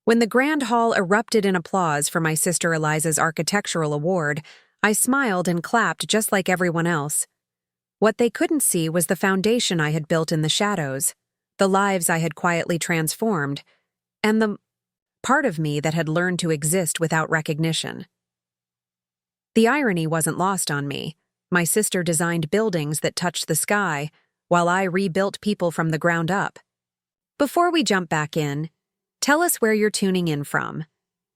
When the grand hall erupted in applause for my sister Eliza's architectural award, I smiled and clapped just like everyone else. What they couldn't see was the foundation I had built in the shadows, the lives I had quietly transformed, and the part of me that had learned to exist without recognition. The irony wasn't lost on me. My sister designed buildings that touched the sky, while I rebuilt people from the ground up. Before we jump back in, tell us where you're tuning in from.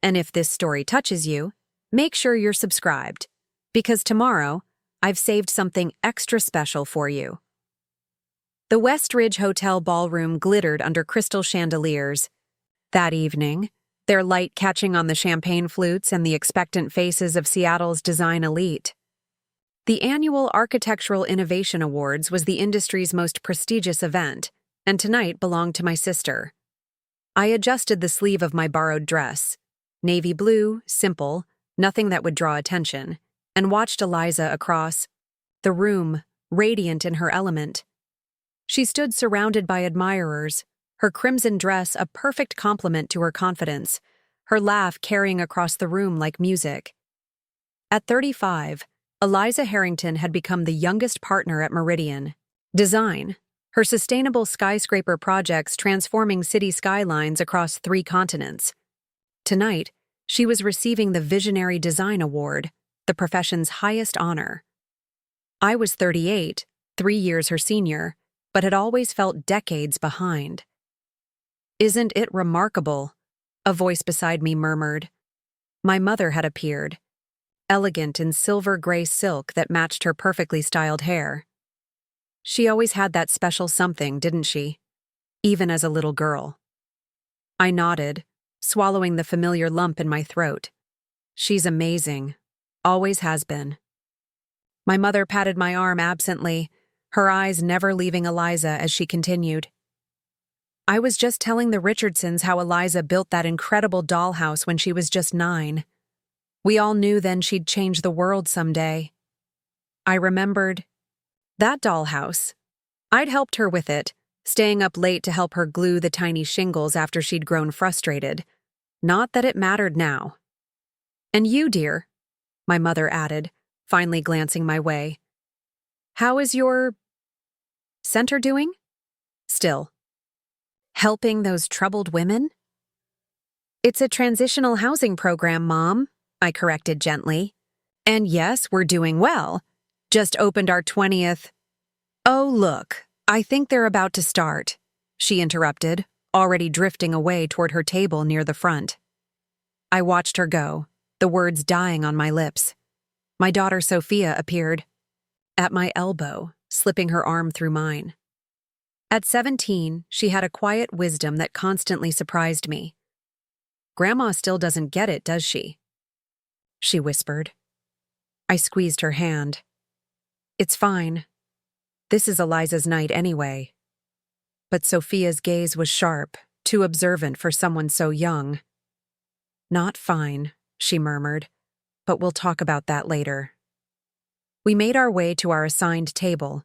And if this story touches you, make sure you're subscribed, because tomorrow, I've saved something extra special for you. The Westridge Hotel ballroom glittered under crystal chandeliers. That evening, their light catching on the champagne flutes and the expectant faces of Seattle's design elite. The annual Architectural Innovation Awards was the industry's most prestigious event, and tonight belonged to my sister. I adjusted the sleeve of my borrowed dress, navy blue, simple, nothing that would draw attention, and watched Eliza across the room, radiant in her element. She stood surrounded by admirers, her crimson dress a perfect complement to her confidence, her laugh carrying across the room like music. At 35, Eliza Harrington had become the youngest partner at Meridian Design, her sustainable skyscraper projects transforming city skylines across 3 continents. Tonight, she was receiving the Visionary Design Award, the profession's highest honor. I was 38, 3 years her senior, but had always felt decades behind. "Isn't it remarkable?" a voice beside me murmured. My mother had appeared, elegant in silver-gray silk that matched her perfectly styled hair. She always had that special something, didn't she? Even as a little girl. I nodded, swallowing the familiar lump in my throat. She's amazing. Always has been. My mother patted my arm absently, her eyes never leaving Eliza as she continued. "I was just telling the Richardsons how Eliza built that incredible dollhouse when she was just 9. We all knew then she'd change the world someday." I remembered that dollhouse. I'd helped her with it, staying up late to help her glue the tiny shingles after she'd grown frustrated. Not that it mattered now. "And you, dear," my mother added, finally glancing my way. "How is your center doing? Still helping those troubled women?" "It's a transitional housing program, Mom," I corrected gently. "And yes, we're doing well. Just opened our 20th. "Oh, look, I think they're about to start," she interrupted, already drifting away toward her table near the front. I watched her go, the words dying on my lips. My daughter Sophia appeared at my elbow, slipping her arm through mine. At 17, she had a quiet wisdom that constantly surprised me. "Grandma still doesn't get it, does she?" she whispered. I squeezed her hand. "It's fine. This is Eliza's night anyway." But Sophia's gaze was sharp, too observant for someone so young. "Not fine," she murmured, "but we'll talk about that later." We made our way to our assigned table,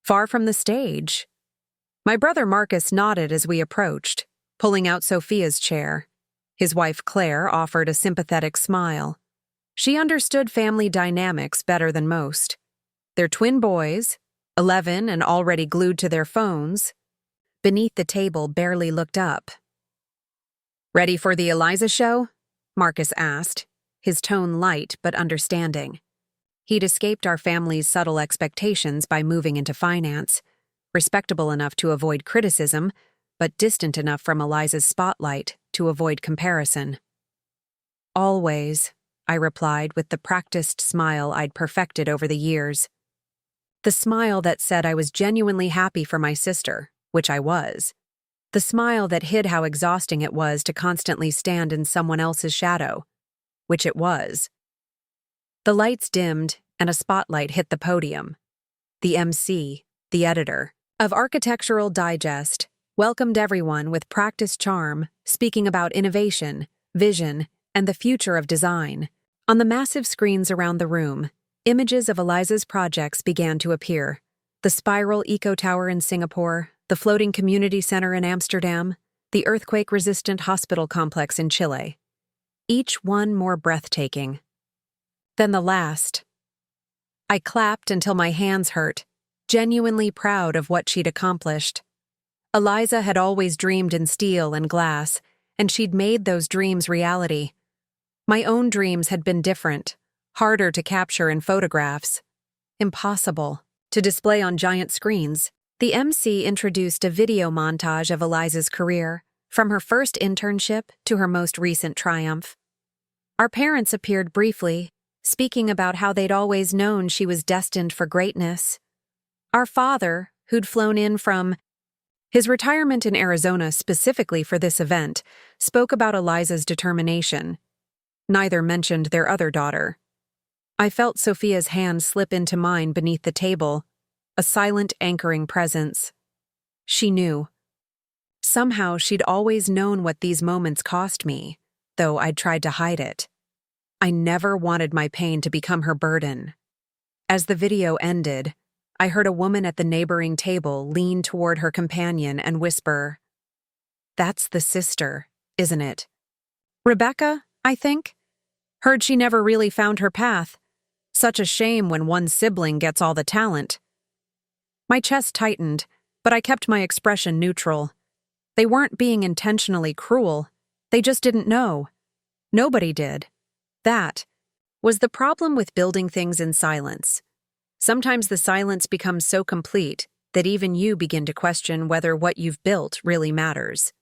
far from the stage. My brother Marcus nodded as we approached, pulling out Sophia's chair. His wife Claire offered a sympathetic smile. She understood family dynamics better than most. Their twin boys, 11 and already glued to their phones, beneath the table barely looked up. "Ready for the Eliza show?" Marcus asked, his tone light but understanding. He'd escaped our family's subtle expectations by moving into finance, respectable enough to avoid criticism, but distant enough from Eliza's spotlight to avoid comparison. "Always," I replied with the practiced smile I'd perfected over the years. The smile that said I was genuinely happy for my sister, which I was. The smile that hid how exhausting it was to constantly stand in someone else's shadow, which it was. The lights dimmed and a spotlight hit the podium. The MC, the editor, of Architectural Digest, welcomed everyone with practiced charm, speaking about innovation, vision, and the future of design. On the massive screens around the room, images of Eliza's projects began to appear. The spiral eco tower in Singapore, the floating community center in Amsterdam, the earthquake-resistant hospital complex in Chile. Each one more breathtaking than the last. I clapped until my hands hurt, genuinely proud of what she'd accomplished. Eliza had always dreamed in steel and glass, and she'd made those dreams reality. My own dreams had been different, harder to capture in photographs. Impossible to display on giant screens. The MC introduced a video montage of Eliza's career, from her first internship to her most recent triumph. Our parents appeared briefly, speaking about how they'd always known she was destined for greatness. Our father, who'd flown in from his retirement in Arizona specifically for this event, spoke about Eliza's determination. Neither mentioned their other daughter. I felt Sophia's hand slip into mine beneath the table, a silent anchoring presence. She knew. Somehow she'd always known what these moments cost me, though I'd tried to hide it. I never wanted my pain to become her burden. As the video ended, I heard a woman at the neighboring table lean toward her companion and whisper, "That's the sister, isn't it? Rebecca, I think? Heard she never really found her path. Such a shame when one sibling gets all the talent." My chest tightened, but I kept my expression neutral. They weren't being intentionally cruel. They just didn't know. Nobody did. That was the problem with building things in silence. Sometimes the silence becomes so complete that even you begin to question whether what you've built really matters.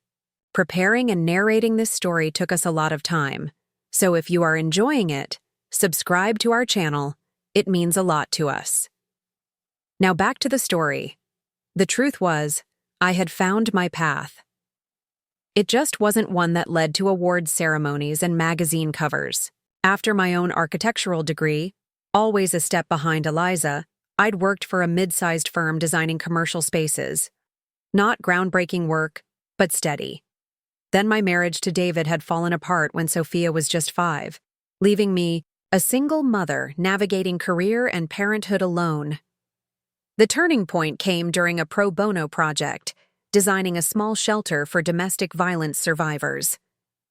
Preparing and narrating this story took us a lot of time, so if you are enjoying it, subscribe to our channel. It means a lot to us. Now back to the story. The truth was, I had found my path. It just wasn't one that led to awards ceremonies and magazine covers. After my own architectural degree, always a step behind Eliza, I'd worked for a mid-sized firm designing commercial spaces. Not groundbreaking work, but steady. Then my marriage to David had fallen apart when Sophia was just 5, leaving me, a single mother, navigating career and parenthood alone. The turning point came during a pro bono project, designing a small shelter for domestic violence survivors.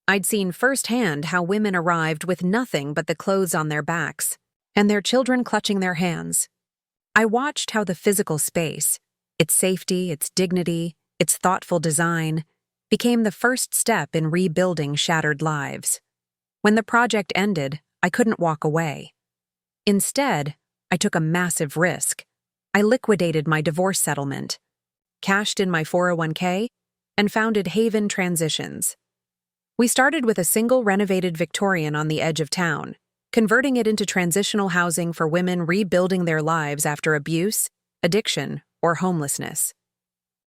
I'd seen firsthand how women arrived with nothing but the clothes on their backs, and their children clutching their hands. I watched how the physical space, its safety, its dignity, its thoughtful design, became the first step in rebuilding shattered lives. When the project ended, I couldn't walk away. Instead, I took a massive risk. I liquidated my divorce settlement, cashed in my 401k, and founded Haven Transitions. We started with a single renovated Victorian on the edge of town, converting it into transitional housing for women rebuilding their lives after abuse, addiction, or homelessness.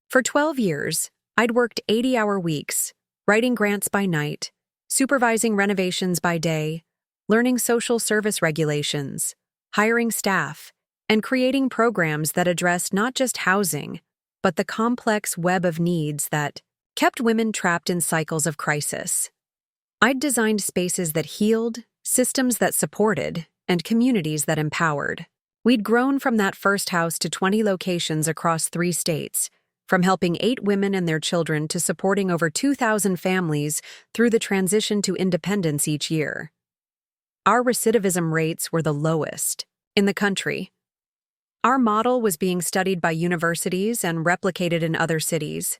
For 12 years, I'd worked 80-hour weeks, writing grants by night, supervising renovations by day, learning social service regulations, hiring staff, and creating programs that addressed not just housing, but the complex web of needs that kept women trapped in cycles of crisis. I'd designed spaces that healed, systems that supported, and communities that empowered. We'd grown from that first house to 20 locations across 3 states, from helping 8 women and their children to supporting over 2,000 families through the transition to independence each year. Our recidivism rates were the lowest in the country. Our model was being studied by universities and replicated in other cities.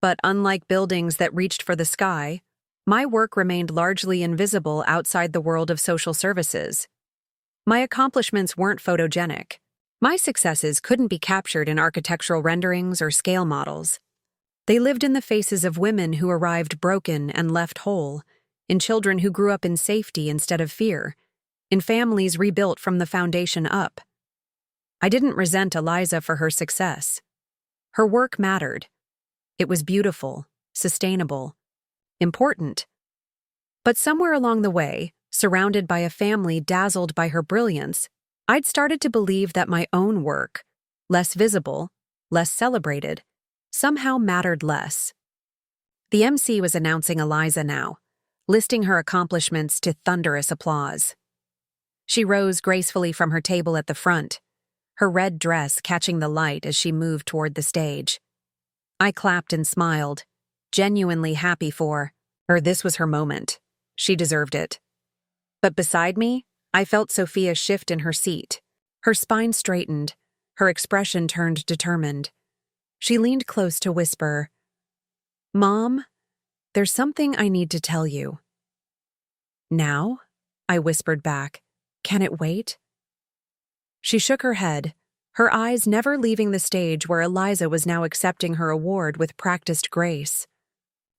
But unlike buildings that reached for the sky, my work remained largely invisible outside the world of social services. My accomplishments weren't photogenic. My successes couldn't be captured in architectural renderings or scale models. They lived in the faces of women who arrived broken and left whole, in children who grew up in safety instead of fear, in families rebuilt from the foundation up. I didn't resent Eliza for her success. Her work mattered. It was beautiful, sustainable, important. But somewhere along the way, surrounded by a family dazzled by her brilliance, I'd started to believe that my own work, less visible, less celebrated, somehow mattered less. The MC was announcing Eliza now, listing her accomplishments to thunderous applause. She rose gracefully from her table at the front, her red dress catching the light as she moved toward the stage. I clapped and smiled. genuinely happy for, or this was her moment. She deserved it. But beside me, I felt Sophia shift in her seat. Her spine straightened, her expression turned determined. She leaned close to whisper, "Mom, there's something I need to tell you." "Now?" I whispered back. "Can it wait?" She shook her head, her eyes never leaving the stage where Eliza was now accepting her award with practiced grace.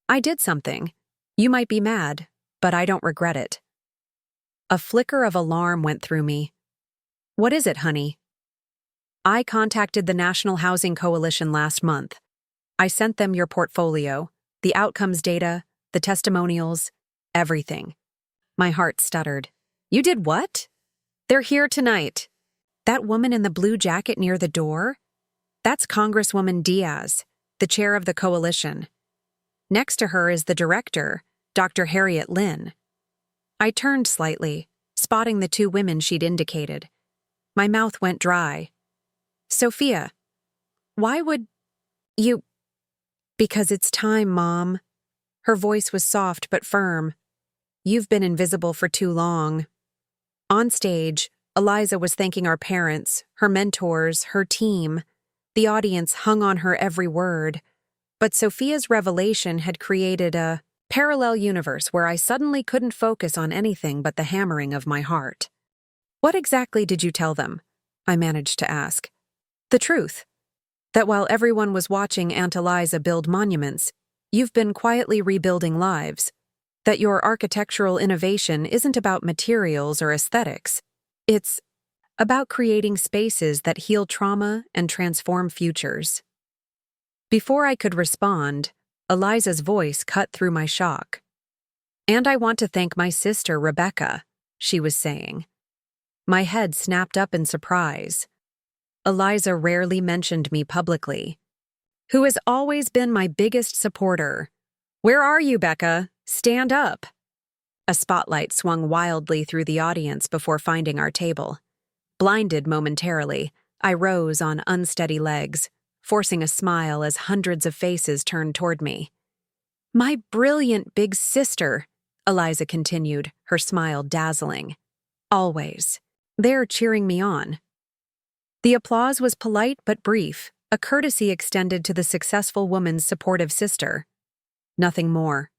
"I did something. You might be mad, but I don't regret it." A flicker of alarm went through me. "What is it, honey?" "I contacted the National Housing Coalition last month. I sent them your portfolio, the outcomes data, the testimonials, everything." My heart stuttered. "You did what?" "They're here tonight." "That woman in the blue jacket near the door? That's Congresswoman Diaz, the chair of the coalition. Next to her is the director, Dr. Harriet Lynn." I turned slightly, spotting the two women she'd indicated. My mouth went dry. "Sophia, why would you—" "Because it's time, Mom." Her voice was soft but firm. "You've been invisible for too long." On stage, Eliza was thanking our parents, her mentors, her team. The audience hung on her every word. But Sophia's revelation had created a parallel universe where I suddenly couldn't focus on anything but the hammering of my heart. "What exactly did you tell them?" I managed to ask. "The truth. That while everyone was watching Aunt Eliza build monuments, you've been quietly rebuilding lives. That your architectural innovation isn't about materials or aesthetics. It's about creating spaces that heal trauma and transform futures." Before I could respond, Eliza's voice cut through my shock. "And I want to thank my sister, Rebecca," she was saying. My head snapped up in surprise. Eliza rarely mentioned me publicly. "Who has always been my biggest supporter. Where are you, Becca? Stand up." A spotlight swung wildly through the audience before finding our table. Blinded momentarily, I rose on unsteady legs, forcing a smile as hundreds of faces turned toward me. "My brilliant big sister," Eliza continued, her smile dazzling. "Always. They're cheering me on." The applause was polite but brief, a courtesy extended to the successful woman's supportive sister. Nothing more.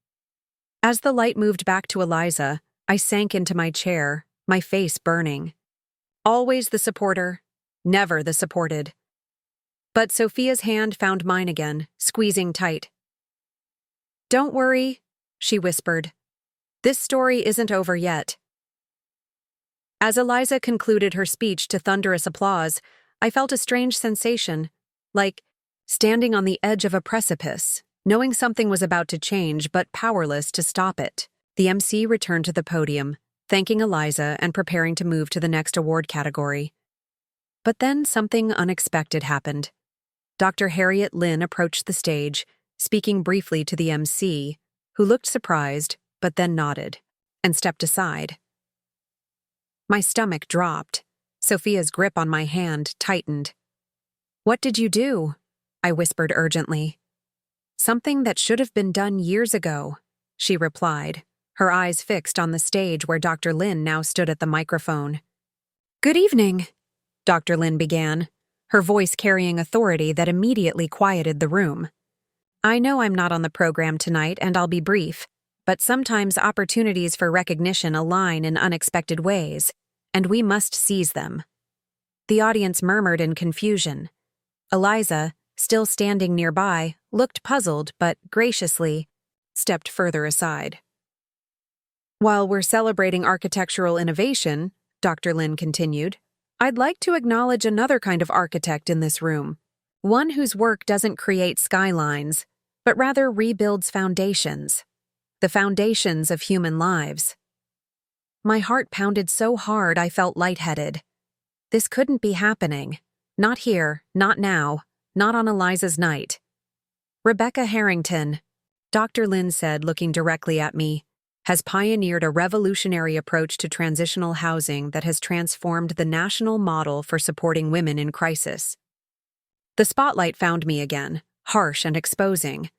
As the light moved back to Eliza, I sank into my chair, my face burning. Always the supporter, never the supported. But Sophia's hand found mine again, squeezing tight. "Don't worry," she whispered. "This story isn't over yet." As Eliza concluded her speech to thunderous applause, I felt a strange sensation, like standing on the edge of a precipice, knowing something was about to change but powerless to stop it. The MC returned to the podium, thanking Eliza and preparing to move to the next award category. But then something unexpected happened. Dr. Harriet Lynn approached the stage, speaking briefly to the MC, who looked surprised but then nodded, and stepped aside. My stomach dropped. Sophia's grip on my hand tightened. "What did you do?" I whispered urgently. "Something that should have been done years ago," she replied, her eyes fixed on the stage where Dr. Lynn now stood at the microphone. "Good evening," Dr. Lynn began, her voice carrying authority that immediately quieted the room. "I know I'm not on the program tonight and I'll be brief, but sometimes opportunities for recognition align in unexpected ways, and we must seize them." The audience murmured in confusion. Eliza, still standing nearby, looked puzzled but graciously stepped further aside. "While we're celebrating architectural innovation," Dr. Lynn continued, "I'd like to acknowledge another kind of architect in this room, one whose work doesn't create skylines, but rather rebuilds foundations, the foundations of human lives." My heart pounded so hard I felt lightheaded. This couldn't be happening. Not here, not now, not on Eliza's night. "Rebecca Harrington," Dr. Lynn said, looking directly at me, "has pioneered a revolutionary approach to transitional housing that has transformed the national model for supporting women in crisis." The spotlight found me again, harsh and exposing.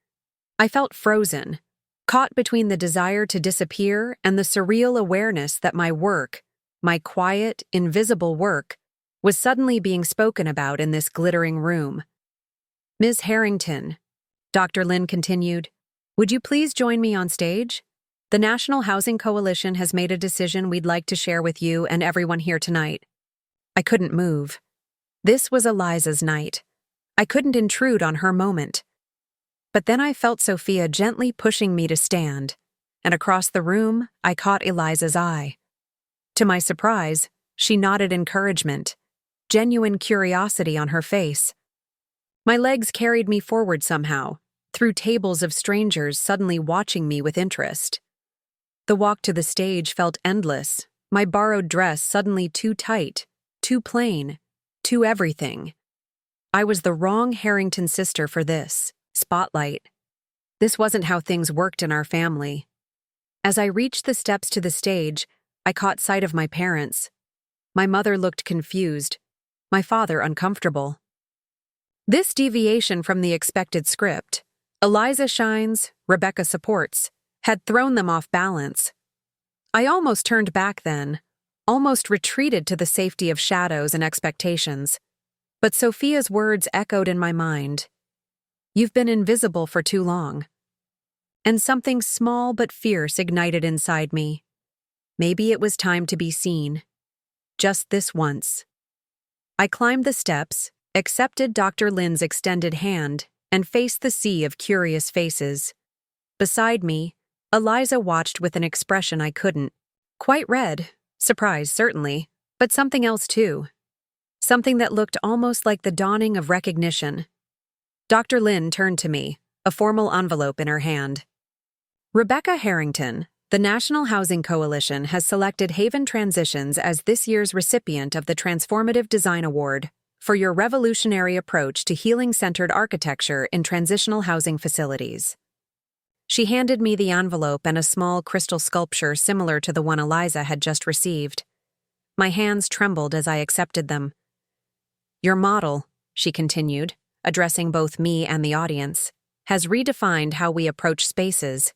I felt frozen, caught between the desire to disappear and the surreal awareness that my work, my quiet, invisible work, was suddenly being spoken about in this glittering room. "Ms. Harrington," Dr. Lin continued, "would you please join me on stage? The National Housing Coalition has made a decision we'd like to share with you and everyone here tonight." I couldn't move. This was Eliza's night. I couldn't intrude on her moment. But then I felt Sophia gently pushing me to stand, and across the room, I caught Eliza's eye. To my surprise, she nodded encouragement, genuine curiosity on her face. My legs carried me forward somehow, through tables of strangers suddenly watching me with interest. The walk to the stage felt endless, my borrowed dress suddenly too tight, too plain, too everything. I was the wrong Harrington sister for this spotlight. This wasn't how things worked in our family. As I reached the steps to the stage, I caught sight of my parents. My mother looked confused, my father uncomfortable. This deviation from the expected script, Eliza shines, Rebecca supports, had thrown them off balance. I almost turned back then, almost retreated to the safety of shadows and expectations. But Sophia's words echoed in my mind. "You've been invisible for too long." And something small but fierce ignited inside me. Maybe it was time to be seen. Just this once. I climbed the steps, accepted Dr. Lin's extended hand, and faced the sea of curious faces. Beside me, Eliza watched with an expression I couldn't quite read. Surprise, certainly, but something else too. Something that looked almost like the dawning of recognition. Dr. Lin turned to me, a formal envelope in her hand. "Rebecca Harrington, the National Housing Coalition has selected Haven Transitions as this year's recipient of the Transformative Design Award for your revolutionary approach to healing-centered architecture in transitional housing facilities." She handed me the envelope and a small crystal sculpture similar to the one Eliza had just received. My hands trembled as I accepted them. "Your model," she continued, addressing both me and the audience, "has redefined how we approach spaces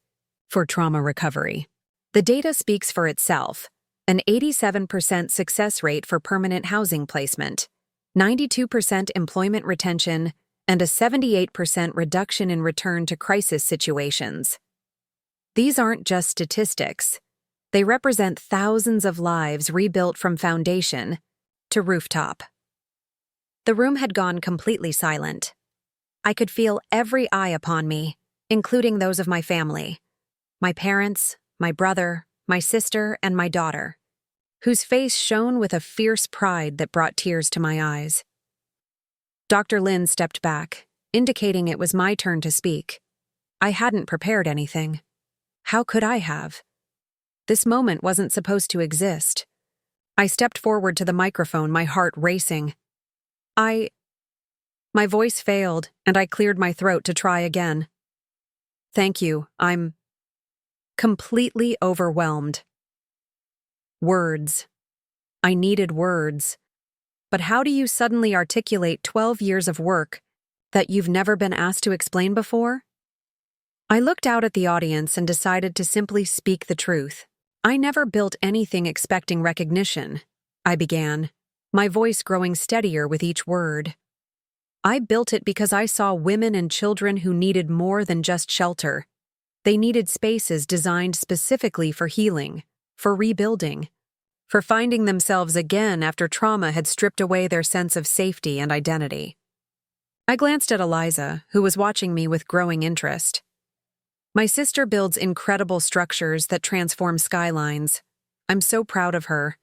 for trauma recovery. The data speaks for itself. An 87% success rate for permanent housing placement, 92% employment retention, and a 78% reduction in return to crisis situations. These aren't just statistics. They represent thousands of lives rebuilt from foundation to rooftop." The room had gone completely silent. I could feel every eye upon me, including those of my family. My parents, my brother, my sister, and my daughter, whose face shone with a fierce pride that brought tears to my eyes. Dr. Lin stepped back, indicating it was my turn to speak. I hadn't prepared anything. How could I have? This moment wasn't supposed to exist. I stepped forward to the microphone, my heart racing. My voice failed, and I cleared my throat to try again. "Thank you, I'm completely overwhelmed." Words. I needed words. But how do you suddenly articulate 12 years of work that you've never been asked to explain before? I looked out at the audience and decided to simply speak the truth. "I never built anything expecting recognition," I began, my voice growing steadier with each word. "I built it because I saw women and children who needed more than just shelter. They needed spaces designed specifically for healing, for rebuilding, for finding themselves again after trauma had stripped away their sense of safety and identity." I glanced at Eliza, who was watching me with growing interest. "My sister builds incredible structures that transform skylines. I'm so proud of her,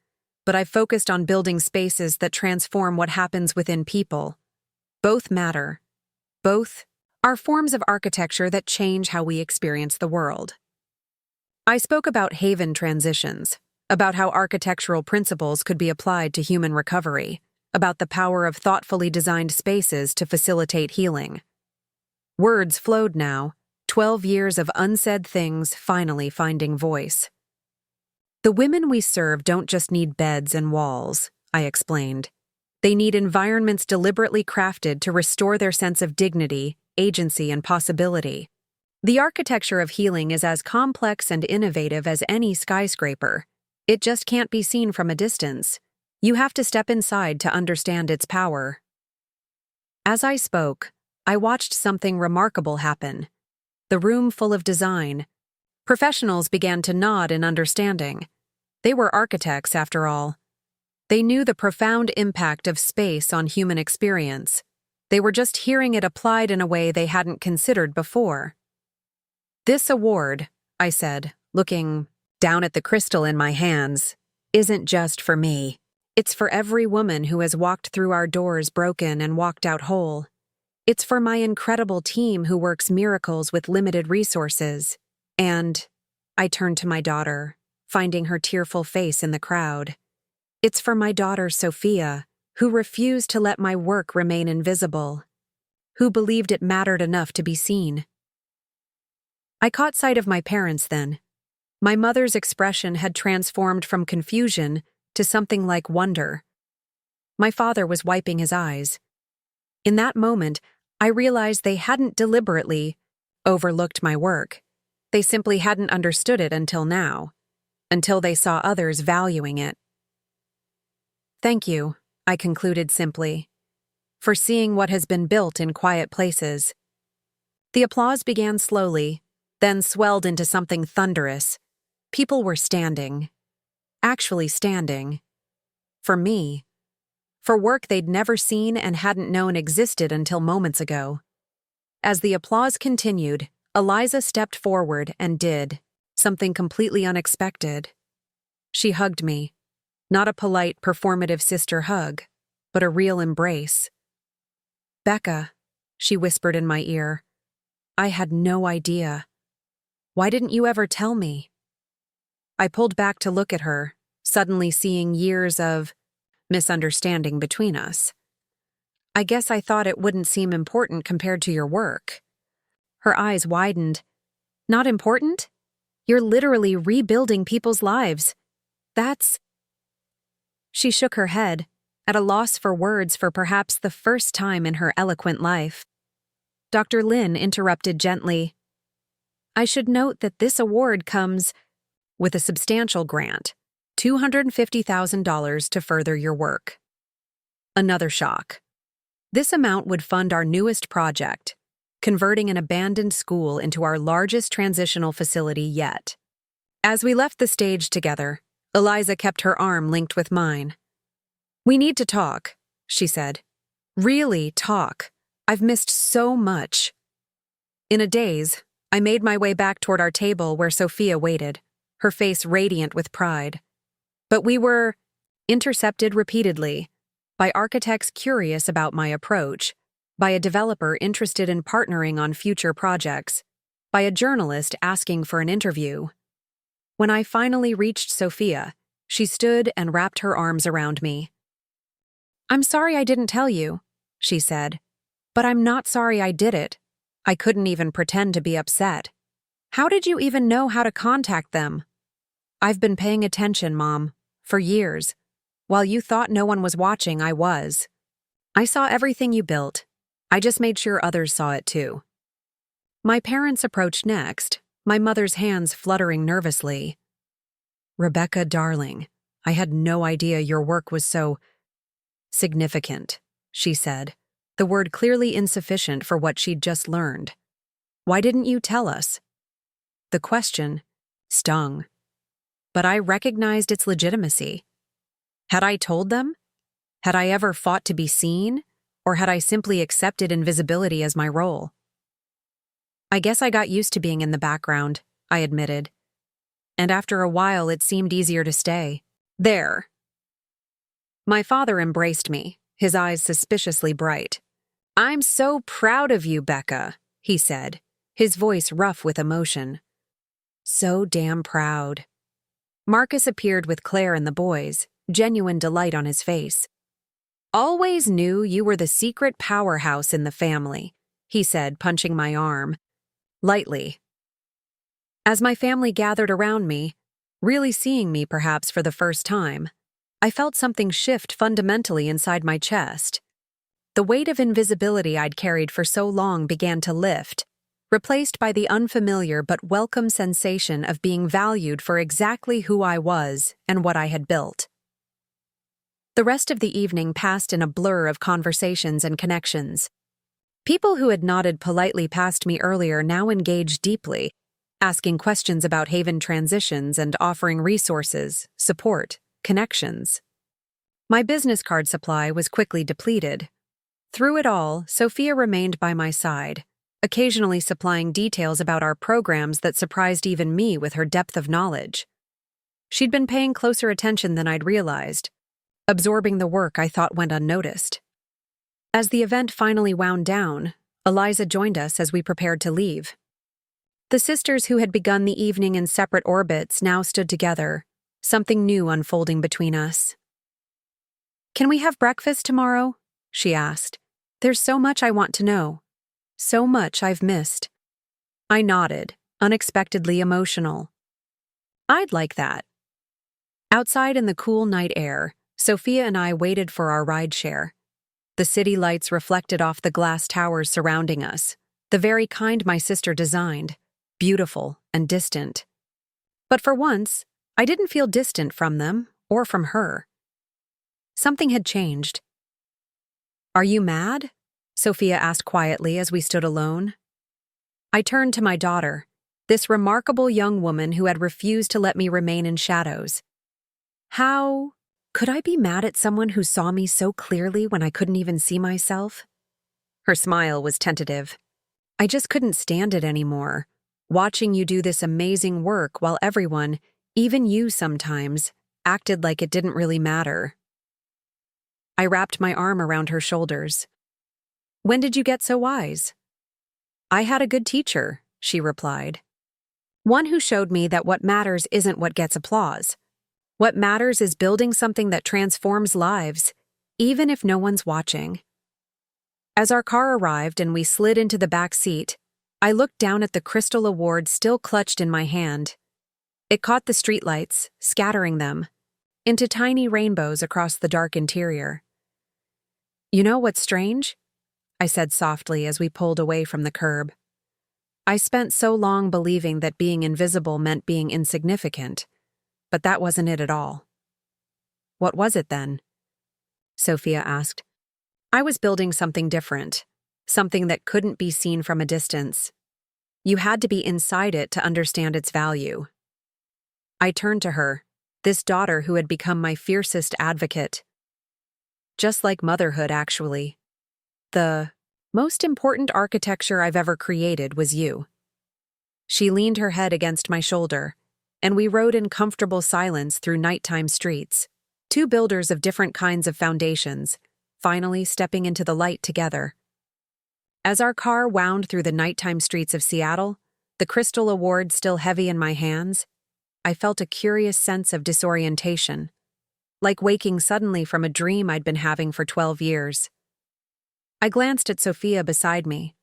but I've focused on building spaces that transform what happens within people. Both matter. Both are forms of architecture that change how we experience the world." I spoke about Haven Transitions, about how architectural principles could be applied to human recovery, about the power of thoughtfully designed spaces to facilitate healing. Words flowed now, 12 years of unsaid things finally finding voice. "The women we serve don't just need beds and walls," I explained. "They need environments deliberately crafted to restore their sense of dignity, agency, and possibility. The architecture of healing is as complex and innovative as any skyscraper. It just can't be seen from a distance. You have to step inside to understand its power. As I spoke, I watched something remarkable happen. The room full of design. Professionals began to nod in understanding. They were architects, after all. They knew the profound impact of space on human experience. They were just hearing it applied in a way they hadn't considered before. "This award," I said, looking down at the crystal in my hands, "isn't just for me. It's for every woman who has walked through our doors broken and walked out whole. It's for my incredible team who works miracles with limited resources. And," I turned to my daughter, finding her tearful face in the crowd, "it's for my daughter Sophia, who refused to let my work remain invisible, who believed it mattered enough to be seen." I caught sight of my parents then. My mother's expression had transformed from confusion to something like wonder. My father was wiping his eyes. In that moment, I realized they hadn't deliberately overlooked my work. They simply hadn't understood it until now, until they saw others valuing it. "Thank you," I concluded simply, "for seeing what has been built in quiet places." The applause began slowly, then swelled into something thunderous. People were standing. Actually standing. For me. For work they'd never seen and hadn't known existed until moments ago. As the applause continued, Eliza stepped forward and did something completely unexpected. She hugged me. Not a polite, performative sister hug, but a real embrace. "Becca," she whispered in my ear, "I had no idea. Why didn't you ever tell me?" I pulled back to look at her, suddenly seeing years of misunderstanding between us. "I guess I thought it wouldn't seem important compared to your work." Her eyes widened. "Not important? You're literally rebuilding people's lives. That's..." She shook her head, at a loss for words for perhaps the first time in her eloquent life. Dr. Lin interrupted gently. "I should note that this award comes with a substantial grant, $250,000 to further your work." Another shock. This amount would fund our newest project, converting an abandoned school into our largest transitional facility yet. As we left the stage together, Eliza kept her arm linked with mine. "We need to talk," she said. "Really talk. I've missed so much." In a daze, I made my way back toward our table where Sophia waited, her face radiant with pride. But we were intercepted repeatedly by architects curious about my approach, by a developer interested in partnering on future projects, by a journalist asking for an interview. When I finally reached Sophia, she stood and wrapped her arms around me. "I'm sorry I didn't tell you," she said, "but I'm not sorry I did it. I couldn't even pretend to be upset. How did you even know how to contact them?" "I've been paying attention, Mom, for years. While you thought no one was watching, I was. I saw everything you built. I just made sure others saw it too." My parents approached next, my mother's hands fluttering nervously. "Rebecca, darling, I had no idea your work was so significant," she said, the word clearly insufficient for what she'd just learned. "Why didn't you tell us?" The question stung, but I recognized its legitimacy. Had I told them? Had I ever fought to be seen? Or had I simply accepted invisibility as my role? "I guess I got used to being in the background," I admitted. "And after a while it seemed easier to stay. There." My father embraced me, his eyes suspiciously bright. "I'm so proud of you, Becca," he said, his voice rough with emotion. "So damn proud." Marcus appeared with Claire and the boys, genuine delight on his face. "Always knew you were the secret powerhouse in the family," he said, punching my arm, lightly. As my family gathered around me, really seeing me perhaps for the first time, I felt something shift fundamentally inside my chest. The weight of invisibility I'd carried for so long began to lift. replaced by the unfamiliar but welcome sensation of being valued for exactly who I was and what I had built. The rest of the evening passed in a blur of conversations and connections. People who had nodded politely past me earlier now engaged deeply, asking questions about Haven transitions and offering resources, support, connections. My business card supply was quickly depleted. Through it all, Sophia remained by my side, occasionally supplying details about our programs that surprised even me with her depth of knowledge. She'd been paying closer attention than I'd realized, absorbing the work I thought went unnoticed. As the event finally wound down, Eliza joined us as we prepared to leave. The sisters who had begun the evening in separate orbits now stood together, something new unfolding between us. "Can we have breakfast tomorrow?" she asked. "There's so much I want to know. So much I've missed." I nodded, unexpectedly emotional. "I'd like that." Outside in the cool night air, Sophia and I waited for our rideshare. The city lights reflected off the glass towers surrounding us, the very kind my sister designed, beautiful and distant. But for once, I didn't feel distant from them or from her. Something had changed. "Are you mad?" Sophia asked quietly as we stood alone. I turned to my daughter, this remarkable young woman who had refused to let me remain in shadows. How could I be mad at someone who saw me so clearly when I couldn't even see myself? Her smile was tentative. "I just couldn't stand it anymore, watching you do this amazing work while everyone, even you sometimes, acted like it didn't really matter." I wrapped my arm around her shoulders. "When did you get so wise?" "I had a good teacher," she replied. "One who showed me that what matters isn't what gets applause. What matters is building something that transforms lives, even if no one's watching." As our car arrived and we slid into the back seat, I looked down at the crystal award still clutched in my hand. It caught the streetlights, scattering them into tiny rainbows across the dark interior. "You know what's strange?" I said softly as we pulled away from the curb. I spent so long believing that being invisible meant being insignificant, but that wasn't it at all. "What was it then?" Sophia asked. "I was building something different, something that couldn't be seen from a distance. You had to be inside it to understand its value." I turned to her, this daughter who had become my fiercest advocate. Just like motherhood, actually. "The most important architecture I've ever created was you." She leaned her head against my shoulder, and we rode in comfortable silence through nighttime streets, two builders of different kinds of foundations, finally stepping into the light together. As our car wound through the nighttime streets of Seattle, the crystal award still heavy in my hands, I felt a curious sense of disorientation, like waking suddenly from a dream I'd been having for 12 years. I glanced at Sophia beside me,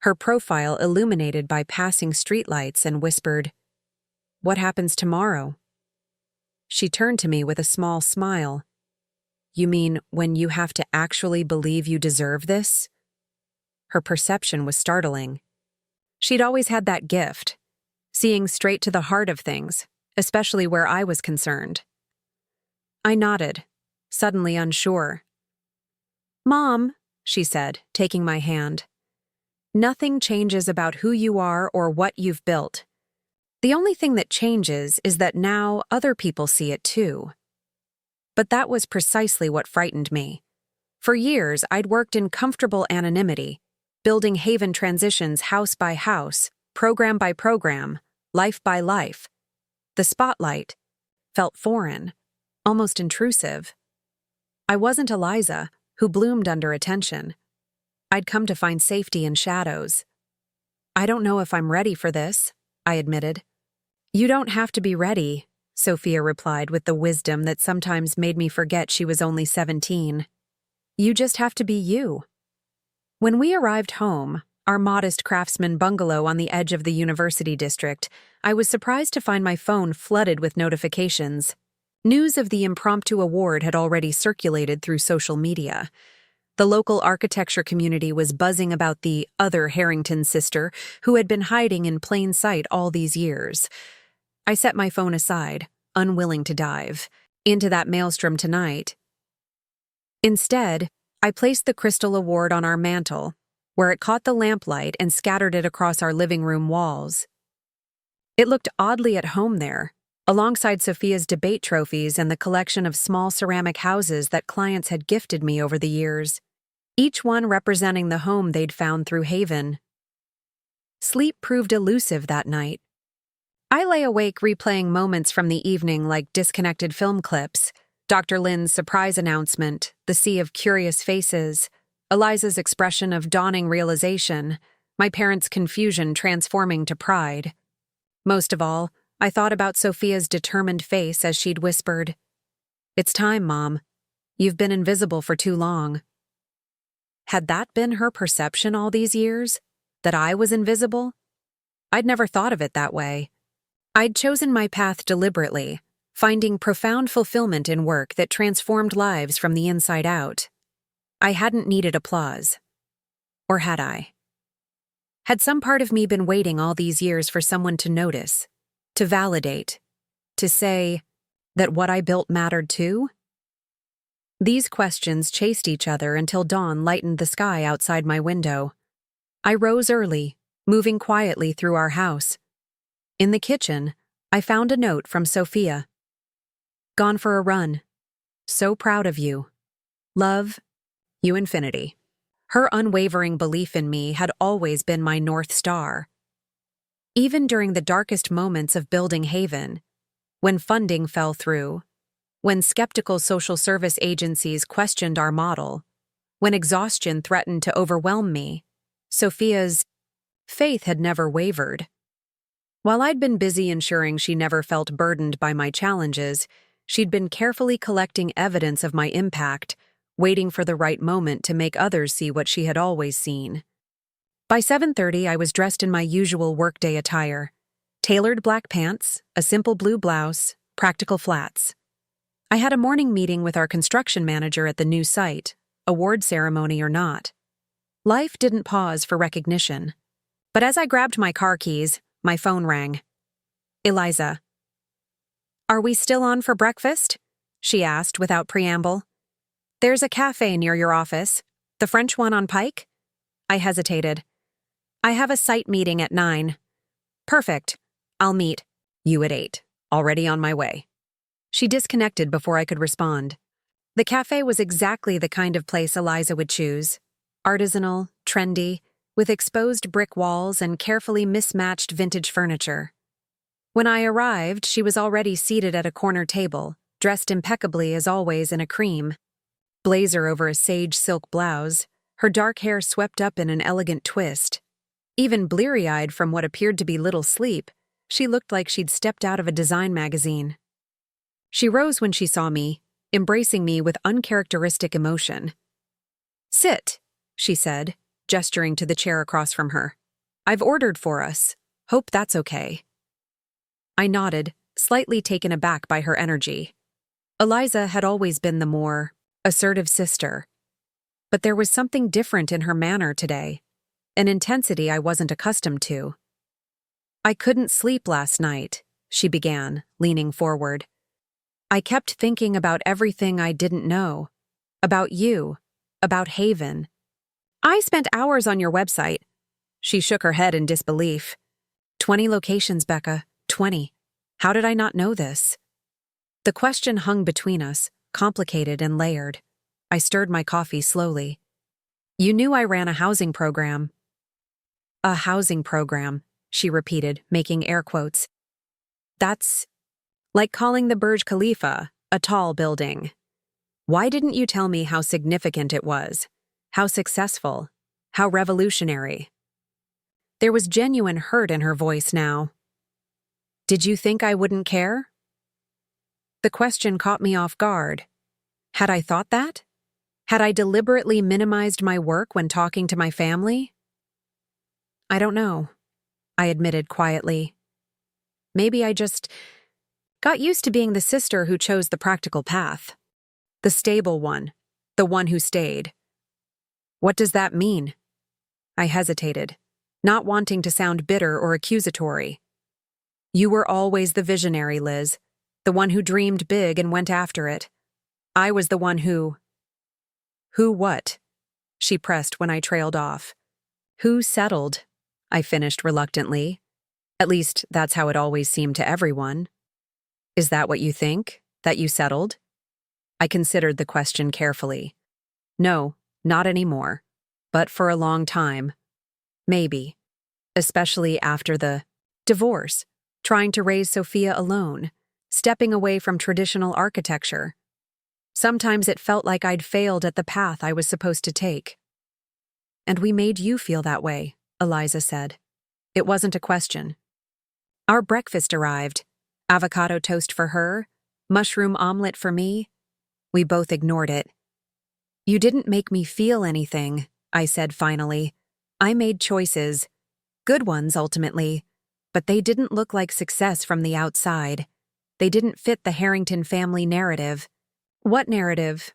her profile illuminated by passing streetlights, and whispered, "What happens tomorrow?" She turned to me with a small smile. "You mean when you have to actually believe you deserve this?" Her perception was startling. She'd always had that gift, seeing straight to the heart of things, especially where I was concerned. I nodded, suddenly unsure. "Mom," she said, taking my hand, "nothing changes about who you are or what you've built. The only thing that changes is that now other people see it too." But that was precisely what frightened me. For years, I'd worked in comfortable anonymity, building Haven transitions house by house, program by program, life by life. The spotlight felt foreign, almost intrusive. I wasn't Eliza, who bloomed under attention. I'd come to find safety in shadows. "I don't know if I'm ready for this," I admitted. "You don't have to be ready," Sophia replied with the wisdom that sometimes made me forget she was only 17. "You just have to be you." When we arrived home, our modest craftsman bungalow on the edge of the university district, I was surprised to find my phone flooded with notifications. News of the impromptu award had already circulated through social media. The local architecture community was buzzing about the other Harrington sister who had been hiding in plain sight all these years. I set my phone aside, unwilling to dive into that maelstrom tonight. Instead, I placed the crystal award on our mantel, where it caught the lamplight and scattered it across our living room walls. It looked oddly at home there, alongside Sophia's debate trophies and the collection of small ceramic houses that clients had gifted me over the years, each one representing the home they'd found through Haven. Sleep proved elusive that night. I lay awake replaying moments from the evening like disconnected film clips, Dr. Lynn's surprise announcement, the sea of curious faces, Eliza's expression of dawning realization, my parents' confusion transforming to pride. Most of all, I thought about Sophia's determined face as she'd whispered, "It's time, Mom. You've been invisible for too long." Had that been her perception all these years? That I was invisible? I'd never thought of it that way. I'd chosen my path deliberately, finding profound fulfillment in work that transformed lives from the inside out. I hadn't needed applause. Or had I? Had some part of me been waiting all these years for someone to notice, to validate, to say that what I built mattered too? These questions chased each other until dawn lightened the sky outside my window. I rose early, moving quietly through our house. In the kitchen, I found a note from Sophia. "Gone for a run. So proud of you. Love, you infinity." Her unwavering belief in me had always been my North Star. Even during the darkest moments of building Haven, when funding fell through, when skeptical social service agencies questioned our model, when exhaustion threatened to overwhelm me, Sophia's faith had never wavered. While I'd been busy ensuring she never felt burdened by my challenges, she'd been carefully collecting evidence of my impact, waiting for the right moment to make others see what she had always seen. By 7:30, I was dressed in my usual workday attire: tailored black pants, a simple blue blouse, practical flats. I had a morning meeting with our construction manager at the new site, award ceremony or not. Life didn't pause for recognition. But as I grabbed my car keys, my phone rang. "Eliza." "Are we still on for breakfast?" she asked without preamble. "There's a cafe near your office, the French one on Pike." I hesitated. "I have a site meeting at 9. "Perfect. I'll meet you at 8. Already on my way." She disconnected before I could respond. The cafe was exactly the kind of place Eliza would choose. Artisanal, trendy, with exposed brick walls and carefully mismatched vintage furniture. When I arrived, she was already seated at a corner table, dressed impeccably as always in a cream blazer over a sage silk blouse, her dark hair swept up in an elegant twist. Even bleary-eyed from what appeared to be little sleep, she looked like she'd stepped out of a design magazine. She rose when she saw me, embracing me with uncharacteristic emotion. "Sit," she said, gesturing to the chair across from her. "I've ordered for us. Hope that's okay." I nodded, slightly taken aback by her energy. Eliza had always been the more assertive sister. But there was something different in her manner today, an intensity I wasn't accustomed to. "I couldn't sleep last night," she began, leaning forward. "I kept thinking about everything I didn't know. About you. About Haven. I spent hours on your website." She shook her head in disbelief. 20 locations, Becca. 20. How did I not know this? The question hung between us, complicated and layered. I stirred my coffee slowly. "You knew I ran a housing program." "A housing program," she repeated, making air quotes. "That's like calling the Burj Khalifa a tall building. Why didn't you tell me how significant it was? How successful? How revolutionary?" There was genuine hurt in her voice now. "Did you think I wouldn't care?" The question caught me off guard. Had I thought that? Had I deliberately minimized my work when talking to my family? "I don't know," I admitted quietly. "Maybe I just got used to being the sister who chose the practical path. The stable one, the one who stayed. What does that mean? I hesitated, not wanting to sound bitter or accusatory. You were always the visionary, Liz, the one who dreamed big and went after it. I was the one who— Who what? She pressed when I trailed off. Who settled? I finished reluctantly. At least, that's how it always seemed to everyone. Is that what you think? That you settled? I considered the question carefully. No, not anymore. But for a long time. Maybe. Especially after the divorce, trying to raise Sophia alone, stepping away from traditional architecture. Sometimes it felt like I'd failed at the path I was supposed to take. And we made you feel that way, Eliza said. It wasn't a question. Our breakfast arrived. Avocado toast for her, mushroom omelet for me. We both ignored it. You didn't make me feel anything, I said finally. I made choices. Good ones, ultimately. But they didn't look like success from the outside. They didn't fit the Harrington family narrative. What narrative?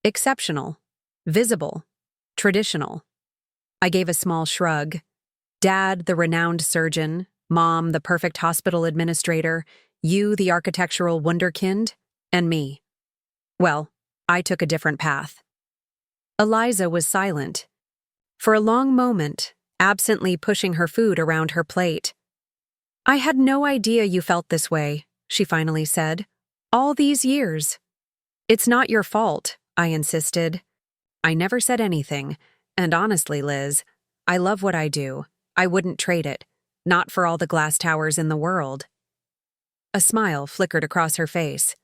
Exceptional. Visible. Traditional. I gave a small shrug. Dad, the renowned surgeon. Mom, the perfect hospital administrator. You, the architectural wunderkind. And me. Well, I took a different path. Eliza was silent. For a long moment, absently pushing her food around her plate. I had no idea you felt this way, she finally said. All these years. It's not your fault, I insisted. I never said anything, and honestly, Liz, I love what I do. I wouldn't trade it, not for all the glass towers in the world. A smile flickered across her face.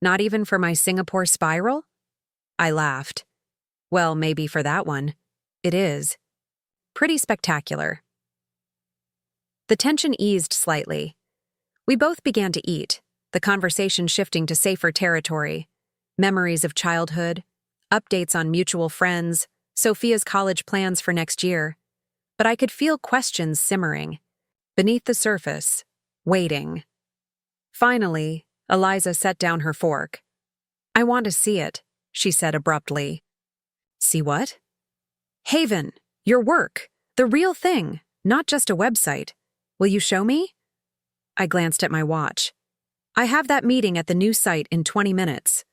Not even for my Singapore spiral? I laughed. Well, maybe for that one. It is. Pretty spectacular. The tension eased slightly. We both began to eat, the conversation shifting to safer territory. Memories of childhood, updates on mutual friends, Sophia's college plans for next year. But I could feel questions simmering. Beneath the surface, waiting. Finally, Eliza set down her fork. I want to see it, she said abruptly. See what? Haven, your work, the real thing, not just a website. Will you show me? I glanced at my watch. I have that meeting at the new site in 20 minutes.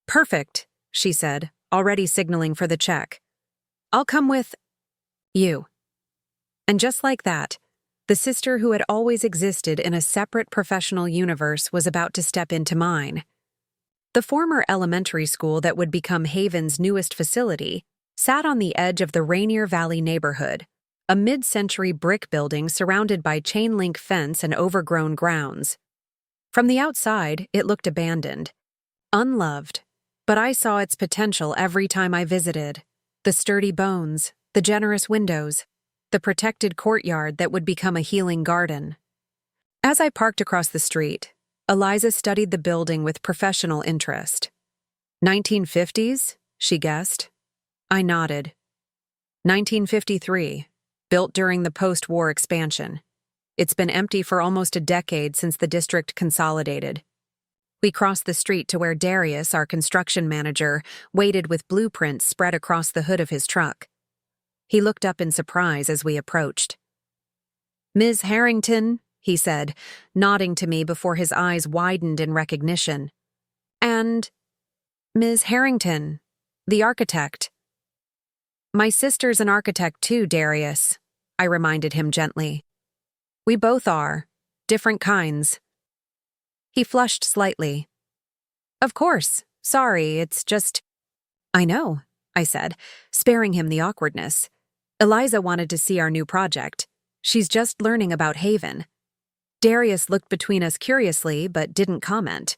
Perfect, she said, already signaling for the check. I'll come with you. And just like that, the sister who had always existed in a separate professional universe was about to step into mine. The former elementary school that would become Haven's newest facility sat on the edge of the Rainier Valley neighborhood, a mid-century brick building surrounded by chain-link fence and overgrown grounds. From the outside, it looked abandoned, unloved, but I saw its potential every time I visited. The sturdy bones, the generous windows, the protected courtyard that would become a healing garden. As I parked across the street, Eliza studied the building with professional interest. 1950s, she guessed. I nodded. 1953, built during the post-war expansion. It's been empty for almost a decade since the district consolidated. We crossed the street to where Darius, our construction manager, waited with blueprints spread across the hood of his truck. He looked up in surprise as we approached. Ms. Harrington, he said, nodding to me before his eyes widened in recognition. And Ms. Harrington, the architect. My sister's an architect too, Darius, I reminded him gently. We both are, different kinds. He flushed slightly. Of course, sorry, it's just— I know, I said, sparing him the awkwardness. Eliza wanted to see our new project. She's just learning about Haven. Darius looked between us curiously but didn't comment.